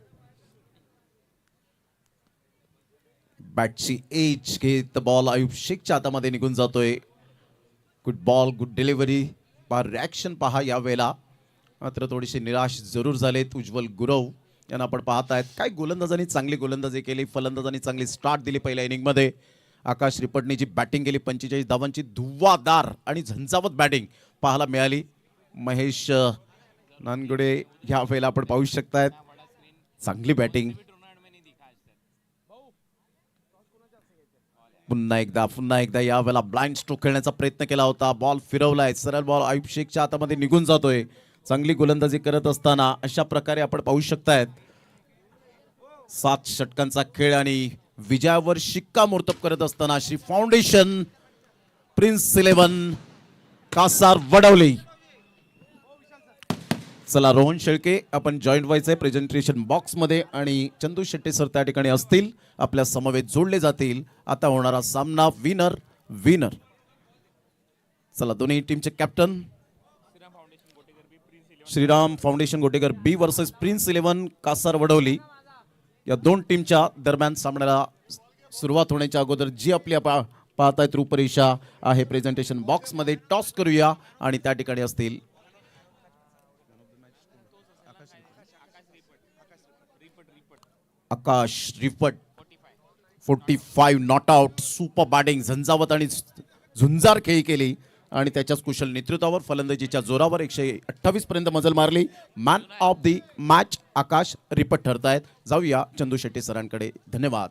बॅटची एज घेत बॉल आयुब शेखच्या हातामध्ये निघून जातोय. Good ball, good delivery. Reaction पहा या वेळेला मात्र थोडीशी निराश जरूर झालेत उज्ज्वल गुरव यांना आपण पाहतायत. काय गोलंदाजांनी चांगली गोलंदाजी केली, फलंदाजांनी चांगली स्टार्ट दिली पहिल्या इनिंगमध्ये. आकाश रिपटनी जी बॅटिंग केली, 45 धावांची धुव्वादार आणि झंझावत बॅटिंग पाहायला मिळाली. महेश नानगुडे ह्या वेळेला आपण पाहू शकतायत चांगली बॅटिंग. पुन्हा एकदा या वेळेला ब्लाइंड स्ट्रोक खेळण्याचा प्रयत्न केला होता. बॉल फिरवलाय, सरळ बॉल आयुब शेखच्या हातामध्ये निघून जातोय. चांगली गोलंदाजी करत असताना अशा प्रकारे आपण पाहू शकतायत 7 षटकांचा खेळ आणि विजयावर शिक्कामोर्तब करत असताना श्री फाउंडेशन प्रिन्स 11 कासार वडवली. चला रोहन शेळके आपण जॉईंट व्हायचंय प्रेझेंटेशन बॉक्स मध्ये आणि चंदू शेट्टी सर त्या ठिकाणी असतील, आपल्या समवेत जोडले जातील. आता होणारा सामना विनर विनर. चला दोन्ही टीमचे कॅप्टन श्रीराम फाउंडेशन गोटेकर बी वर्सेस प्रिन्स 11 कासार वडवली. या दोन टीमच्या दरम्यान सामन्याला सुरुवात होण्याच्या अगोदर जी आपली पाहतायत रूपरेषा आहे प्रेझेंटेशन बॉक्स मध्ये टॉस करूया आणि त्या ठिकाणी असतील आकाश रिफट 45 नॉट आउट. सुपर बॅटिंग, झंझावत आणि झुंजार खेळी केली आणि त्याच्याच कुशल नेतृत्वावर फलंदाजीच्या जोरावर 128 पर्यंत मजल मारली. Man of the match Akash Ripat ठरतायत. जाऊया चंदू शेट्टी सरांकडे. धन्यवाद.